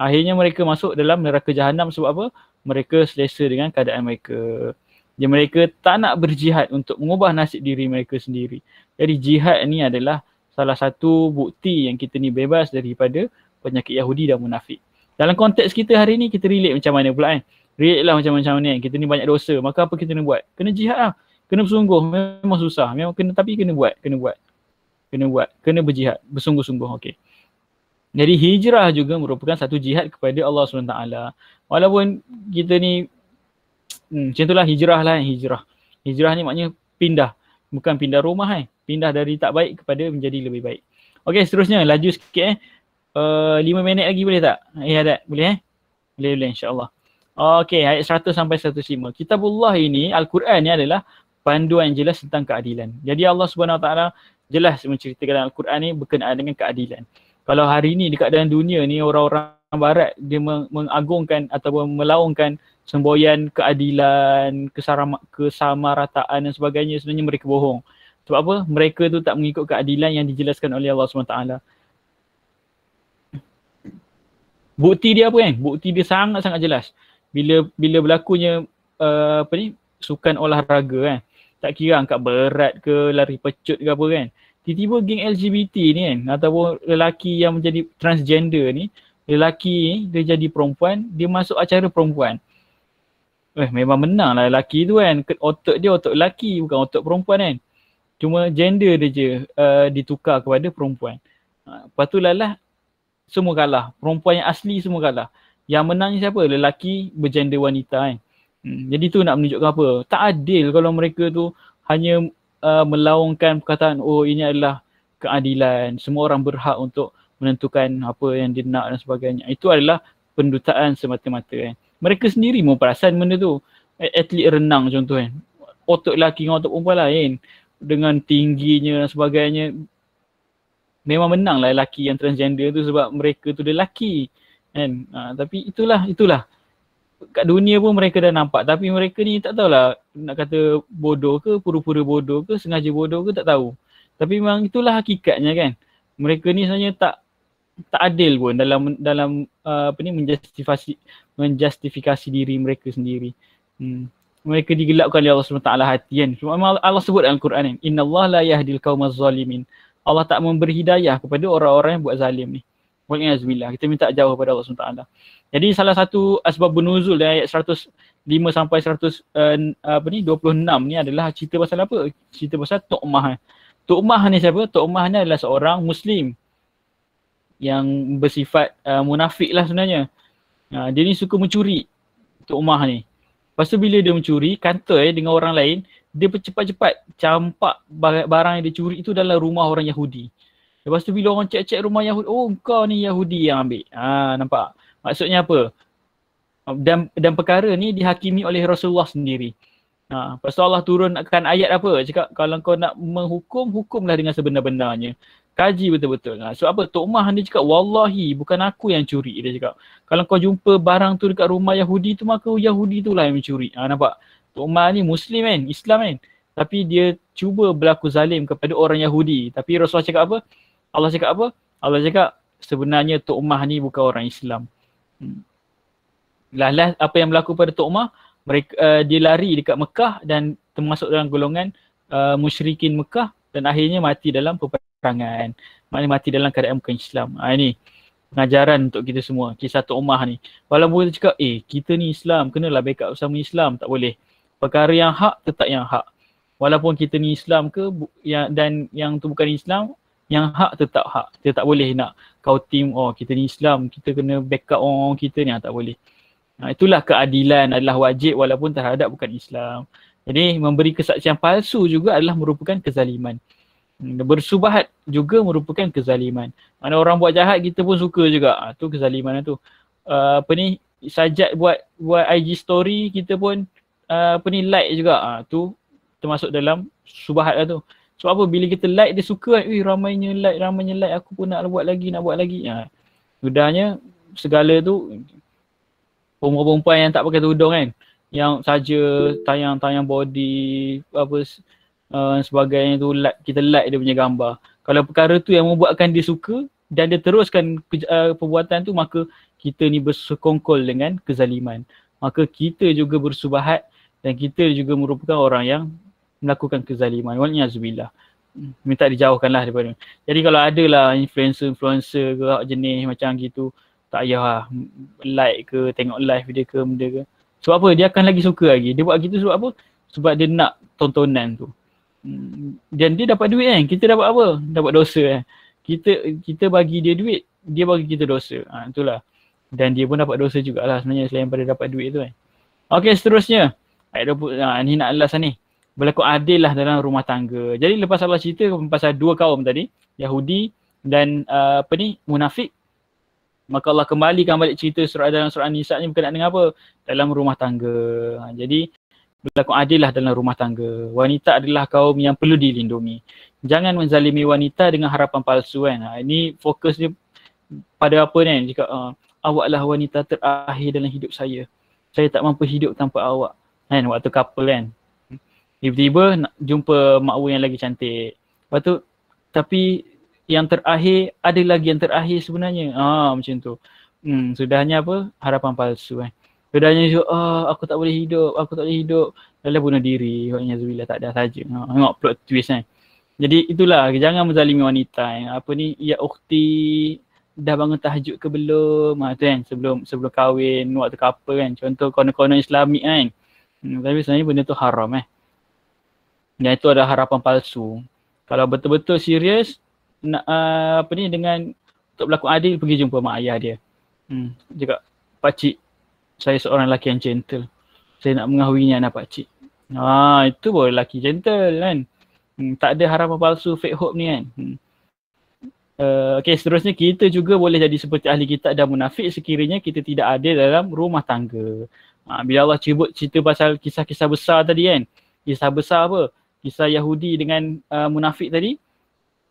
Akhirnya mereka masuk dalam neraka Jahannam sebab apa? Mereka selesa dengan keadaan mereka. Jadi mereka tak nak berjihad untuk mengubah nasib diri mereka sendiri. Jadi jihad ni adalah salah satu bukti yang kita ni bebas daripada penyakit Yahudi dan munafik. Dalam konteks kita hari ni, kita relate macam mana pula kan? Relate lah macam-macam ni kan. Kita ni banyak dosa, maka apa kita nak buat? Kena jihad lah. Kena bersungguh, memang susah. Memang kena, tapi kena buat. Kena berjihad, bersungguh-sungguh. Okey. Jadi hijrah juga merupakan satu jihad kepada Allah SWT. Walaupun kita ni, macam itulah hijrah lah kan, hijrah. Hijrah ni maknanya pindah. Bukan pindah rumah kan. Pindah dari tak baik kepada menjadi lebih baik. Okey, seterusnya laju sikit 5 minit lagi boleh tak? Ada? Boleh Boleh insya-Allah. Okey, ayat 100 sampai 105. Kitabullah ini, Al-Quran ni adalah panduan jelas tentang keadilan. Jadi Allah Subhanahu Wa Taala jelas menceritakan Al-Quran ni berkenaan dengan keadilan. Kalau hari ni dekat dalam dunia ni orang-orang barat dia mengagungkan ataupun melaungkan semboyan keadilan, kesamarataan dan sebagainya, sebenarnya mereka bohong. Sebab apa? Mereka tu tak mengikut keadilan yang dijelaskan oleh Allah SWT. Bukti dia apa kan? Bukti dia sangat-sangat jelas. Bila berlakunya sukan olahraga kan, tak kira angkat berat ke, lari pecut ke apa kan, tiba-tiba geng LGBT ni kan, ataupun lelaki yang menjadi transgender ni, lelaki ni dia jadi perempuan, dia masuk acara perempuan. Memang menang lah lelaki tu kan, otak dia otak lelaki bukan otak perempuan kan. Cuma gender dia je ditukar kepada perempuan. Lepas tu lah semua kalah, perempuan yang asli semua kalah. Yang menang siapa? Lelaki bergender wanita kan. Jadi tu nak menunjukkan apa? Tak adil kalau mereka tu hanya melaungkan perkataan, oh ini adalah keadilan, semua orang berhak untuk menentukan apa yang dia nak dan sebagainya. Itu adalah pendutaan semata-mata kan. Mereka sendiri mau perasan benda tu. Atlet renang contoh kan, otak lelaki dengan otak perempuan lain, dengan tingginya dan sebagainya. Memang menang lah lelaki yang transgender tu sebab mereka tu dia lelaki kan. Tapi itulah kat dunia pun mereka dah nampak, tapi mereka ni tak tahulah nak kata bodoh ke, pura-pura bodoh ke, sengaja bodoh ke, tak tahu. Tapi memang itulah hakikatnya kan. Mereka ni sebenarnya tak adil pun dalam menjustifikasi diri mereka sendiri. Mereka digelapkan oleh Allah SWT hati kan. Memang Allah sebut dalam Al-Quran kan, innallaha la yahdil qaumaz zalimin. Allah tak memberi hidayah kepada orang-orang yang buat zalim ni. Waliyazbillah, kita minta jauh kepada Allah SWT. Jadi salah satu asbab nuzul dari ayat 105 sampai 126 ni adalah cerita pasal apa? Cerita pasal Tu'mah. Tu'mah ni siapa? Tu'mah ni adalah seorang Muslim yang bersifat munafik lah sebenarnya. Dia ni suka mencuri, Tu'mah ni. Lepas tu bila dia mencuri, kantoi dengan orang lain, dia cepat-cepat campak barang yang dia curi itu dalam rumah orang Yahudi. Lepas tu bila orang cek-cek rumah Yahudi, oh kau ni Yahudi yang ambil. Nampak? Maksudnya apa? Dan perkara ni dihakimi oleh Rasulullah sendiri. Lepas tu Allah turunkan ayat apa? Cakap kalau kau nak menghukum, hukumlah dengan sebenar-benarnya. Kaji betul-betul. Sebab apa? Tu'mah dia cakap, wallahi bukan aku yang curi. Dia cakap, kalau kau jumpa barang tu dekat rumah Yahudi tu, maka Yahudi tu lah yang mencuri. Nampak? Tu'mah ni Muslim kan, Islam kan. Tapi dia cuba berlaku zalim kepada orang Yahudi. Tapi Rasulullah cakap apa? Allah cakap apa? Allah cakap sebenarnya Tu'mah ni bukan orang Islam. Lah apa yang berlaku pada Tu'mah, mereka dia lari dekat Mekah dan termasuk dalam golongan musyrikin Mekah dan akhirnya mati dalam peperangan. Maknanya mati dalam keadaan bukan Islam. Ini pengajaran untuk kita semua, kisah Tu'mah ni. Walaupun kita cakap, kita ni Islam, kenalah backup bersama Islam, tak boleh. Perkara yang hak tetap yang hak. Walaupun kita ni Islam ke dan yang tu bukan Islam, yang hak tetap hak. Kita tak boleh nak kau tim, kita ni Islam, kita kena backup orang kita ni, tak boleh. Itulah keadilan adalah wajib walaupun terhadap bukan Islam. Jadi memberi kesaksian palsu juga adalah merupakan kezaliman. Bersubahat juga merupakan kezaliman. Mana orang buat jahat kita pun suka juga. Tu kezaliman tu. Sajat buat IG story kita pun like juga. Tu termasuk dalam subahat lah tu. Sebab apa? Bila kita like dia suka kan, ramainya like, aku pun nak buat lagi. Sudahnya segala tu perempuan yang tak pakai tudung kan, yang saja tayang body sebagainya tu, kita like dia punya gambar. Kalau perkara tu yang membuatkan dia suka dan dia teruskan perbuatan tu, maka kita ni bersekongkol dengan kezaliman. Maka kita juga bersubahat dan kita juga merupakan orang yang melakukan kezaliman. Wal'iyazubillah. Minta dijauhkanlah daripada. Jadi kalau ada lah influencer ke jenis macam gitu, tak payah like ke, tengok live dia ke, benda ke. Sebab apa? Dia akan lagi suka lagi. Dia buat gitu sebab apa? Sebab dia nak tontonan tu. Dan dia dapat duit kan. Kita dapat apa? Dapat dosa kan. Kita bagi dia duit, dia bagi kita dosa. Itulah. Dan dia pun dapat dosa jugalah sebenarnya selain pada dapat duit tu kan. Okey, seterusnya. Ayat 20, ni nak last ni. Berlaku adil lah dalam rumah tangga. Jadi lepas Allah cerita pasal dua kaum tadi, Yahudi dan munafik, maka Allah kembalikan balik cerita dalam surah An-Nisa ni berkenaan dengan apa? Dalam rumah tangga. Jadi berlaku adil lah dalam rumah tangga. Wanita adalah kaum yang perlu dilindungi. Jangan menzalimi wanita dengan harapan palsu kan. Ini fokus dia pada apa ni? Jika awaklah wanita terakhir dalam hidup saya. Saya tak mampu hidup tanpa awak. Kan waktu couple kan. Tiba-tiba nak jumpa makwu yang lagi cantik. Lepas tu tapi yang terakhir, ada lagi yang terakhir sebenarnya. Macam tu. Sudahnya apa? Harapan palsu kan. Sudahnya aku tak boleh hidup, aku tak boleh hidup. Lalu bunuh diri. Wal'iyazubillah, tak ada saja. Tengok plot twist kan. Jadi itulah, jangan menzalimi wanita. Apa ni, ya ukhti, dah bangun tahajud ke belum? Tu kan, sebelum kahwin, waktu couple kan. Contoh konon-konon Islamik kan. Tapi sebenarnya benda tu haram Dan itu adalah harapan palsu. Kalau betul-betul serius nak dengan untuk berlaku adil, pergi jumpa mak ayah dia. Cakap, pakcik, saya seorang lelaki yang gentle. Saya nak mengahwininya anak pakcik. Itu baru lelaki gentle kan. Tak ada harapan palsu, fake hope ni kan. Okey, seterusnya kita juga boleh jadi seperti ahli kitab dan munafik sekiranya kita tidak ada dalam rumah tangga. Bila Allah cerita pasal kisah-kisah besar tadi kan. Kisah besar apa? Kisah Yahudi dengan munafik tadi.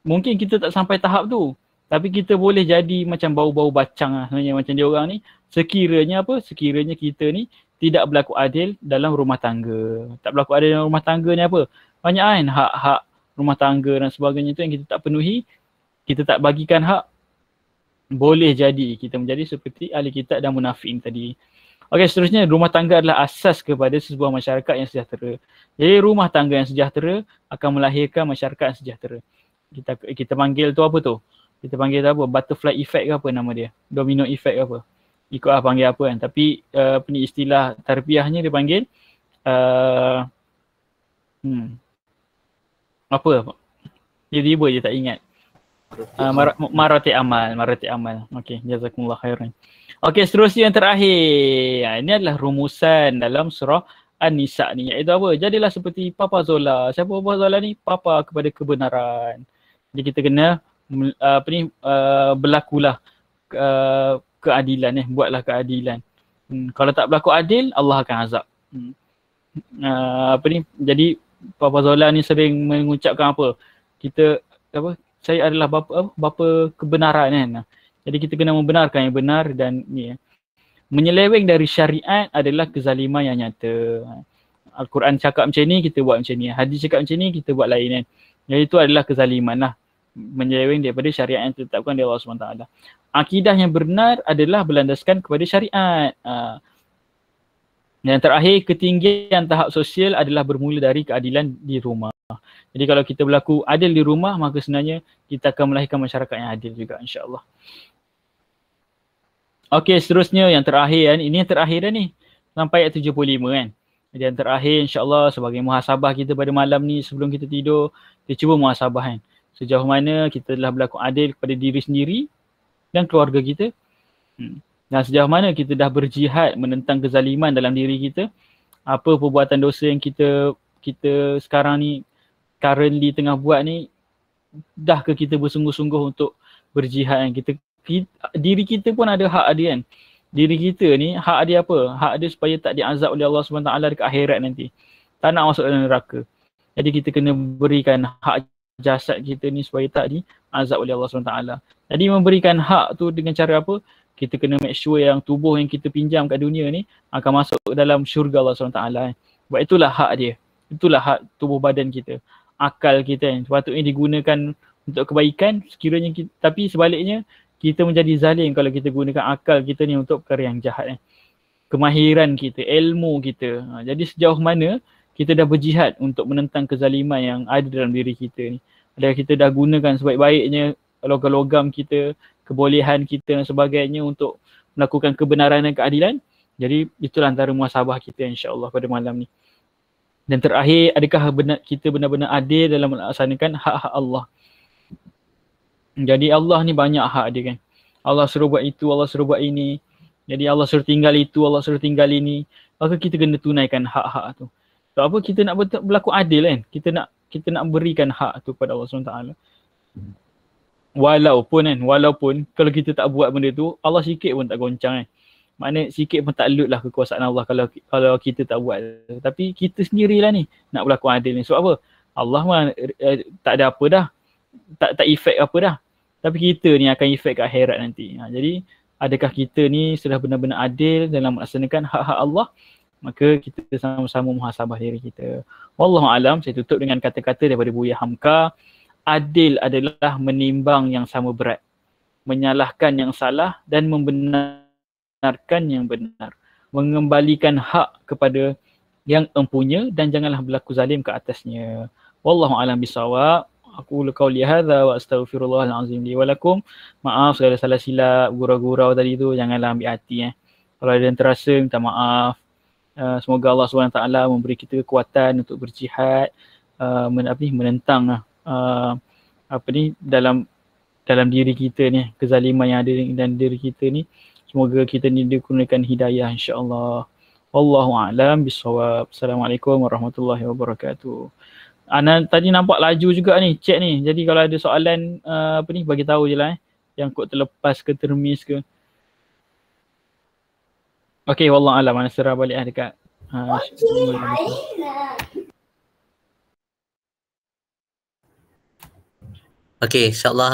Mungkin kita tak sampai tahap tu. Tapi kita boleh jadi macam bau-bau bacang lah sebenarnya macam dia orang ni. Sekiranya apa? Sekiranya kita ni tidak berlaku adil dalam rumah tangga. Tak berlaku adil dalam rumah tangga ni apa? Banyak kan hak-hak rumah tangga dan sebagainya tu yang kita tak penuhi. Kita tak bagikan hak. Boleh jadi kita menjadi seperti ahli kitab dan munafik tadi. Okey, seterusnya rumah tangga adalah asas kepada sebuah masyarakat yang sejahtera. Jadi rumah tangga yang sejahtera akan melahirkan masyarakat yang sejahtera. Kita panggil tu apa tu? Kita panggil tu apa? Butterfly effect ke apa nama dia? Domino effect ke apa? Ikutlah panggil apa kan. Tapi istilah tarbiyahnya dia panggil apa? Tiba-tiba je tak ingat. Marati amal. Okey, jazakumullah khairan. Okey, seterusnya yang terakhir. Ini adalah rumusan dalam surah An-Nisa ni. Iaitu apa? Jadilah seperti Papa Zola. Siapa Papa Zola ni? Papa kepada kebenaran. Jadi kita kena berlakulah keadilan buatlah keadilan. Kalau tak berlaku adil, Allah akan azab. Jadi Papa Zola ni sering mengucapkan apa? Saya adalah bapa kebenaran kan. Jadi kita kena membenarkan yang benar dan ni. Menyeleweng dari syariat adalah kezaliman yang nyata. Al-Quran cakap macam ni, kita buat macam ni. Hadis cakap macam ni, kita buat lain kan. Jadi itu adalah kezaliman lah. Menyeleweng daripada syariat yang ditetapkan oleh Allah SWT. Akidah yang benar adalah berlandaskan kepada syariat. Yang terakhir, ketinggian tahap sosial adalah bermula dari keadilan di rumah. Jadi kalau kita berlaku adil di rumah, maka sebenarnya kita akan melahirkan masyarakat yang adil juga, insya-Allah. Okey, seterusnya yang terakhir kan. Ini yang terakhir dah ni. Sampai ayat 75 kan. Jadi yang terakhir insya-Allah sebagai muhasabah kita pada malam ni sebelum kita tidur, kita cuba muhasabah kan. Sejauh mana kita telah berlaku adil kepada diri sendiri dan keluarga kita. Dan sejauh mana kita dah berjihad menentang kezaliman dalam diri kita. Apa perbuatan dosa yang kita sekarang ni currently tengah buat ni, dah ke kita bersungguh-sungguh untuk berjihad kan. Diri kita pun ada hak dia kan. Diri kita ni hak dia apa? Hak dia supaya tak diazab oleh Allah SWT dekat akhirat nanti. Tak nak masuk dalam neraka. Jadi kita kena berikan hak jasad kita ni supaya tak diazab oleh Allah SWT. Jadi memberikan hak tu dengan cara apa? Kita kena make sure yang tubuh yang kita pinjam kat dunia ni akan masuk dalam syurga Allah SWT. Sebab itulah hak dia. Itulah hak tubuh badan kita. Akal kita kan. Sepatutnya digunakan untuk kebaikan sekiranya kita, tapi sebaliknya kita menjadi zalim kalau kita gunakan akal kita ni untuk perkara yang jahat kan. kemahiran kita, ilmu kita. Jadi sejauh mana kita dah berjihad untuk menentang kezaliman yang ada dalam diri kita ni. Adakah kita dah gunakan sebaik-baiknya logam-logam kita, kebolehan kita dan sebagainya untuk melakukan kebenaran dan keadilan. Jadi itulah antara muhasabah kita insya-Allah pada malam ni. Dan terakhir, adakah kita benar-benar adil dalam melaksanakan hak-hak Allah? Jadi Allah ni banyak hak dia kan. Allah suruh buat itu, Allah suruh buat ini. Jadi Allah suruh tinggal itu, Allah suruh tinggal ini. Maka kita kena tunaikan hak-hak tu. Sebab apa? Kita nak berlaku adil kan. Kita nak berikan hak tu kepada Allah SWT. Walaupun kalau kita tak buat benda tu, Allah sikit pun tak goncang kan. Maknanya sikit pun tak lut lah kekuasaan Allah kalau kita tak buat. Tapi kita sendirilah ni nak berlaku adil ni. Sebab apa? Allah mah tak ada apa dah. Tak efek apa dah. Tapi kita ni akan efek ke akhirat nanti. Jadi adakah kita ni sudah benar-benar adil dalam melaksanakan hak-hak Allah? Maka kita sama-sama muhasabah diri kita. Wallahu alam, saya tutup dengan kata-kata daripada Buya Hamka. Adil adalah menimbang yang sama berat, menyalahkan yang salah dan membenarkan yang benar, mengembalikan hak kepada yang empunya dan janganlah berlaku zalim ke atasnya. Wallahu alam bisawab. Aku qauli hadza wa astaghfirullahal azim li wa lakum. Maaf segala salah silap, gurau-gurau tadi tu janganlah ambil hati Kalau ada yang terasa minta maaf. Semoga Allah SWT memberi kita kekuatan untuk berjihad, menentang dalam diri kita ni, kezaliman yang ada dalam diri kita ni. Semoga kita ni dikurniakan hidayah insya-Allah. Wallahu a'lam bissawab. Assalamualaikum warahmatullahi wabarakatuh. Ana tadi nampak laju juga ni, chat ni. Jadi kalau ada soalan bagi tahu je lah yang kod terlepas ke termis ke. Okey, wallahu alam, ana serah balik dekat Okey, insyaAllah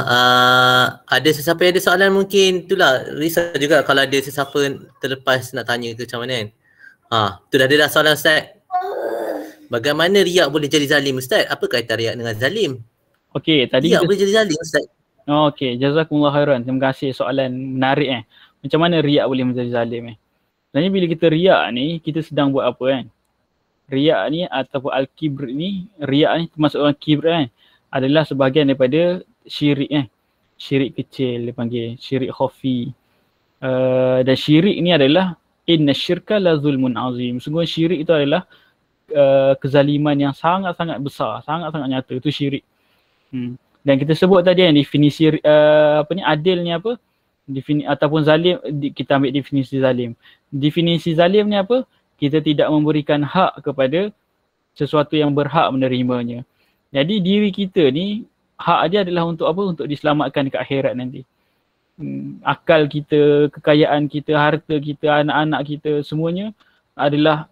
ada sesiapa yang ada soalan mungkin itulah risau juga kalau ada sesiapa terlepas nak tanya ke macam mana kan. Tu dah ada dah soalan Ustaz. Bagaimana riak boleh jadi zalim Ustaz? Apa kaitan riak dengan zalim? Okey, tadi riak boleh jadi zalim Ustaz. Okey, jazakumullah khairan. Terima kasih soalan menarik Macam mana riak boleh menjadi zalim Sebenarnya bila kita riak ni, kita sedang buat apa kan? Riak ni ataupun al-kibr ni, riak ni termasuk orang kibr kan? Adalah sebahagian daripada syirik Syirik kecil dia panggil, syirik khafi. Dan syirik ni adalah inna syirka la zulmun azim. Sungguh syirik itu adalah kezaliman yang sangat-sangat besar, sangat-sangat nyata. Itu syirik. Dan kita sebut tadi definisi adil ni apa? Ataupun zalim, kita ambil definisi zalim. Definisi zalim ni apa? Kita tidak memberikan hak kepada sesuatu yang berhak menerimanya. Jadi diri kita ni, hak dia adalah untuk apa? Untuk diselamatkan ke akhirat nanti. Akal kita, kekayaan kita, harta kita, anak-anak kita, semuanya adalah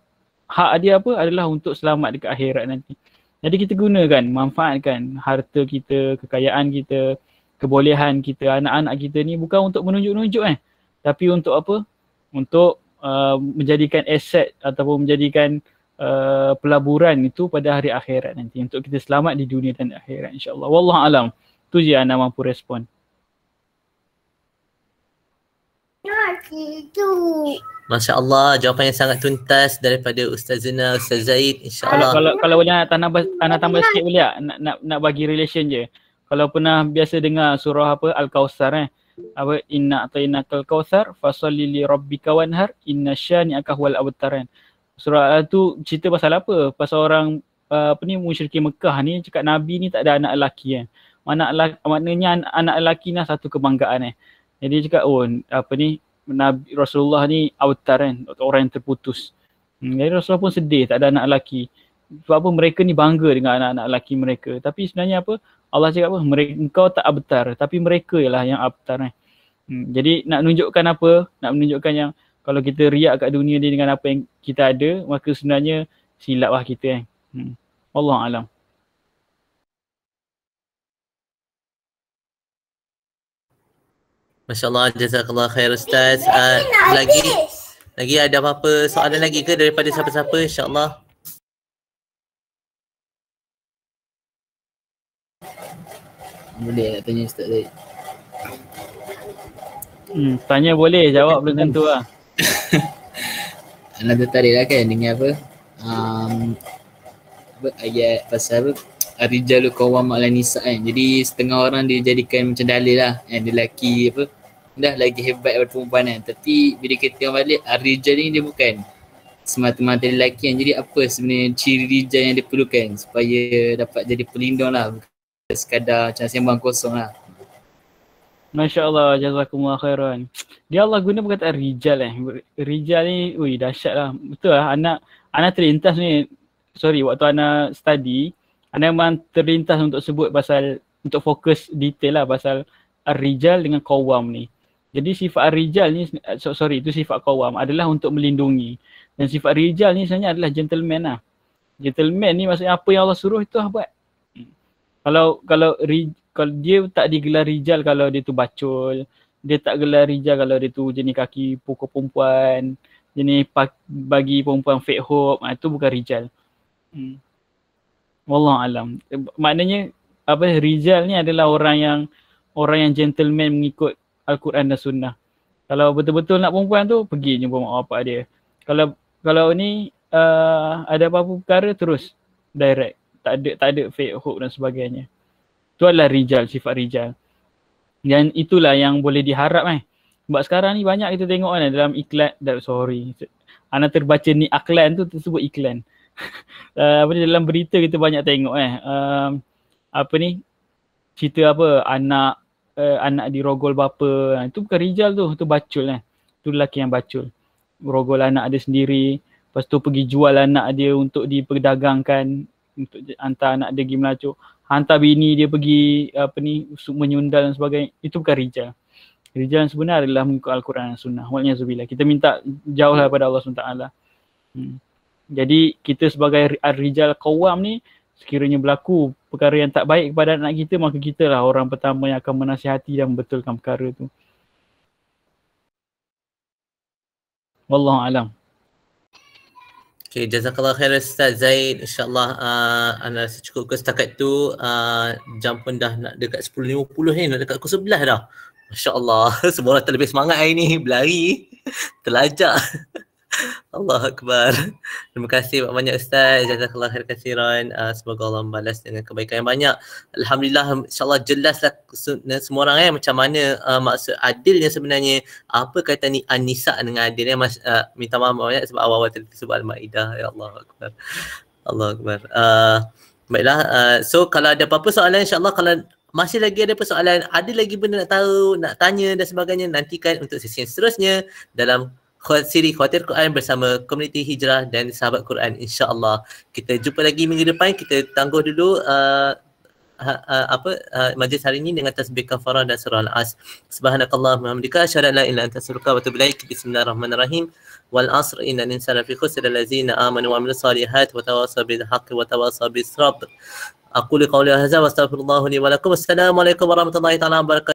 hak dia apa? Adalah untuk selamat dekat akhirat nanti. Jadi kita gunakan, manfaatkan harta kita, kekayaan kita, kebolehan kita, anak-anak kita ni bukan untuk menunjuk-nunjuk tapi untuk apa? Untuk menjadikan aset ataupun menjadikan pelaburan itu pada hari akhirat nanti untuk kita selamat di dunia dan akhirat insya-Allah. Wallahu alam. Tu je ana mampu respon. Masya Allah, jawapan yang sangat tuntas daripada Ustaz Zina, Ustaz Zaid, insya-Allah. Kalau boleh nak tambah sikit boleh tak? Nak bagi relation je. Kalau pernah biasa dengar surah apa Al-Kautsar apa inna atainakal kautsar fasalli li rabbika wanhar inna syani'aka huwal abtar. Surah tu cerita pasal apa? Pasal orang musyrikin Mekah ni cakap Nabi ni tak ada anak lelaki maknanya anak lelaki ni satu kebanggaan Jadi cakap Nabi Rasulullah ni autar orang yang terputus. Jadi Rasulullah pun sedih tak ada anak lelaki. Sebab apa? Mereka ni bangga dengan anak-anak lelaki mereka. Tapi sebenarnya apa? Allah cakap apa? Engkau tak abtar tapi mereka ialah yang abtar. Jadi nak menunjukkan apa? Nak menunjukkan yang kalau kita riak kat dunia ni dengan apa yang kita ada, maka sebenarnya silaplah kita Wallahu alam. Masya Allah, jazakallah khair Ustaz. Lagi ada apa-apa soalan lagi ke daripada siapa-siapa insya-Allah? Boleh nak tanya Ustaz Zaid? Tanya boleh, jawab belum tentu lah. Anda tertarik lah kan dengan apa? Ayat pasal apa? Ar-rijalu qawwamun 'alan nisa kan. Jadi setengah orang dia jadikan macam dalil lah kan, dia lelaki apa dah lagi hebat daripada perempuan kan. Tapi bila kita tengok balik ar-rijal ni dia bukan semata-mata lelaki kan. Jadi apa sebenarnya ciri rijal yang diperlukan supaya dapat jadi pelindung lah, bukan sekadar macam sembang kosong lah. Masya Allah, jazakumullah khairan. Dia Allah guna perkataan rijal Rijal ni, ui dahsyat lah. Betul lah, anak terlintas ni, sorry, waktu anak study, anak memang terlintas untuk sebut pasal, untuk fokus detail lah pasal ar-rijal dengan qawwam ni. Jadi sifat ar-rijal ni, sorry, itu sifat qawwam adalah untuk melindungi. Dan sifat rijal ni sebenarnya adalah gentleman lah. Gentleman ni maksudnya apa yang Allah suruh itu lah buat. Kalau dia tak digelar rijal kalau dia tu bacul, dia tak gelar rijal kalau dia tu jenis kaki pukul perempuan, jenis bagi perempuan fake hope, itu bukan rijal. Wallahualam. Maknanya apa, rijal ni adalah orang yang gentleman mengikut Al-Quran dan Sunnah. Kalau betul-betul nak perempuan tu, pergi jumpa mak bapak dia. Kalau ni ada apa-apa perkara, terus direct. Tak ada fake hope dan sebagainya. Itu adalah rijal, sifat rijal. Dan itulah yang boleh diharap Sebab sekarang ni banyak kita tengok kan dalam iklan, Ana terbaca ni aklan tu tersebut iklan. Dalam berita kita banyak tengok apa ni, cerita apa, anak dirogol bapa. Itu bukan rijal tu bacul Itu lelaki yang bacul. Rogol anak dia sendiri, lepas tu pergi jual anak dia untuk diperdagangkan, untuk hantar anak dia pergi melacur. Hantar bini dia pergi menyundal dan sebagainya. Itu bukan rijal. Rijal yang sebenar adalah mengikut Al-Quran dan Sunnah. Wal'iyahzubillah. Kita minta jauh daripada Allah SWT. Jadi kita sebagai ar-rijal qawwam ni, sekiranya berlaku perkara yang tak baik kepada anak kita, maka kita lah orang pertama yang akan menasihati dan membetulkan perkara tu. Wallahualam. Okay, jazakallah khair Ustaz Zaid. InsyaAllah anda rasa cukup ke setakat tu. Jam pun dah nak dekat 10.50 ni, nak dekat pukul 11 dah. Masya Allah, semua orang terlebih semangat hari ni, berlari, terlajak. Allah Akbar. Terima kasih banyak Ustaz. Jazakallah khair kasiran. Semoga Allah membalas dengan kebaikan yang banyak. Alhamdulillah, insyaAllah jelaslah semua orang macam mana maksud adilnya sebenarnya. Apa kaitan ni an-nisa dengan adilnya. Minta maaf banyak sebab awal-awal tadi sebut Al-Ma'idah. Ya Allah Akbar. Allah Akbar. Baiklah, so kalau ada apa-apa soalan, insyaAllah kalau masih lagi ada persoalan, ada lagi benda nak tahu, nak tanya dan sebagainya, nantikan untuk sesi yang seterusnya dalam siri Khawatir Quran bersama komuniti hijrah dan sahabat Quran, insya-Allah. Kita jumpa lagi minggu depan. Kita tangguh dulu majlis hari ini dengan tasbih kafarah dan surah Al-As. Subhanakallahumma hamdika asyhadu an la ilaha illa anta astaghfiruka wa atubu ilaik. Bismillahirrahmanirrahim. Wal 'asr innal insana lafi khusr allazina amanu wa 'amilus solihat wa tawassaw bil haqqi wa tawassaw bis sabr. Aqulu qawli hadza wa astaghfirullah li wa lakum. Assalamualaikum warahmatullahi taala wabarakatuh.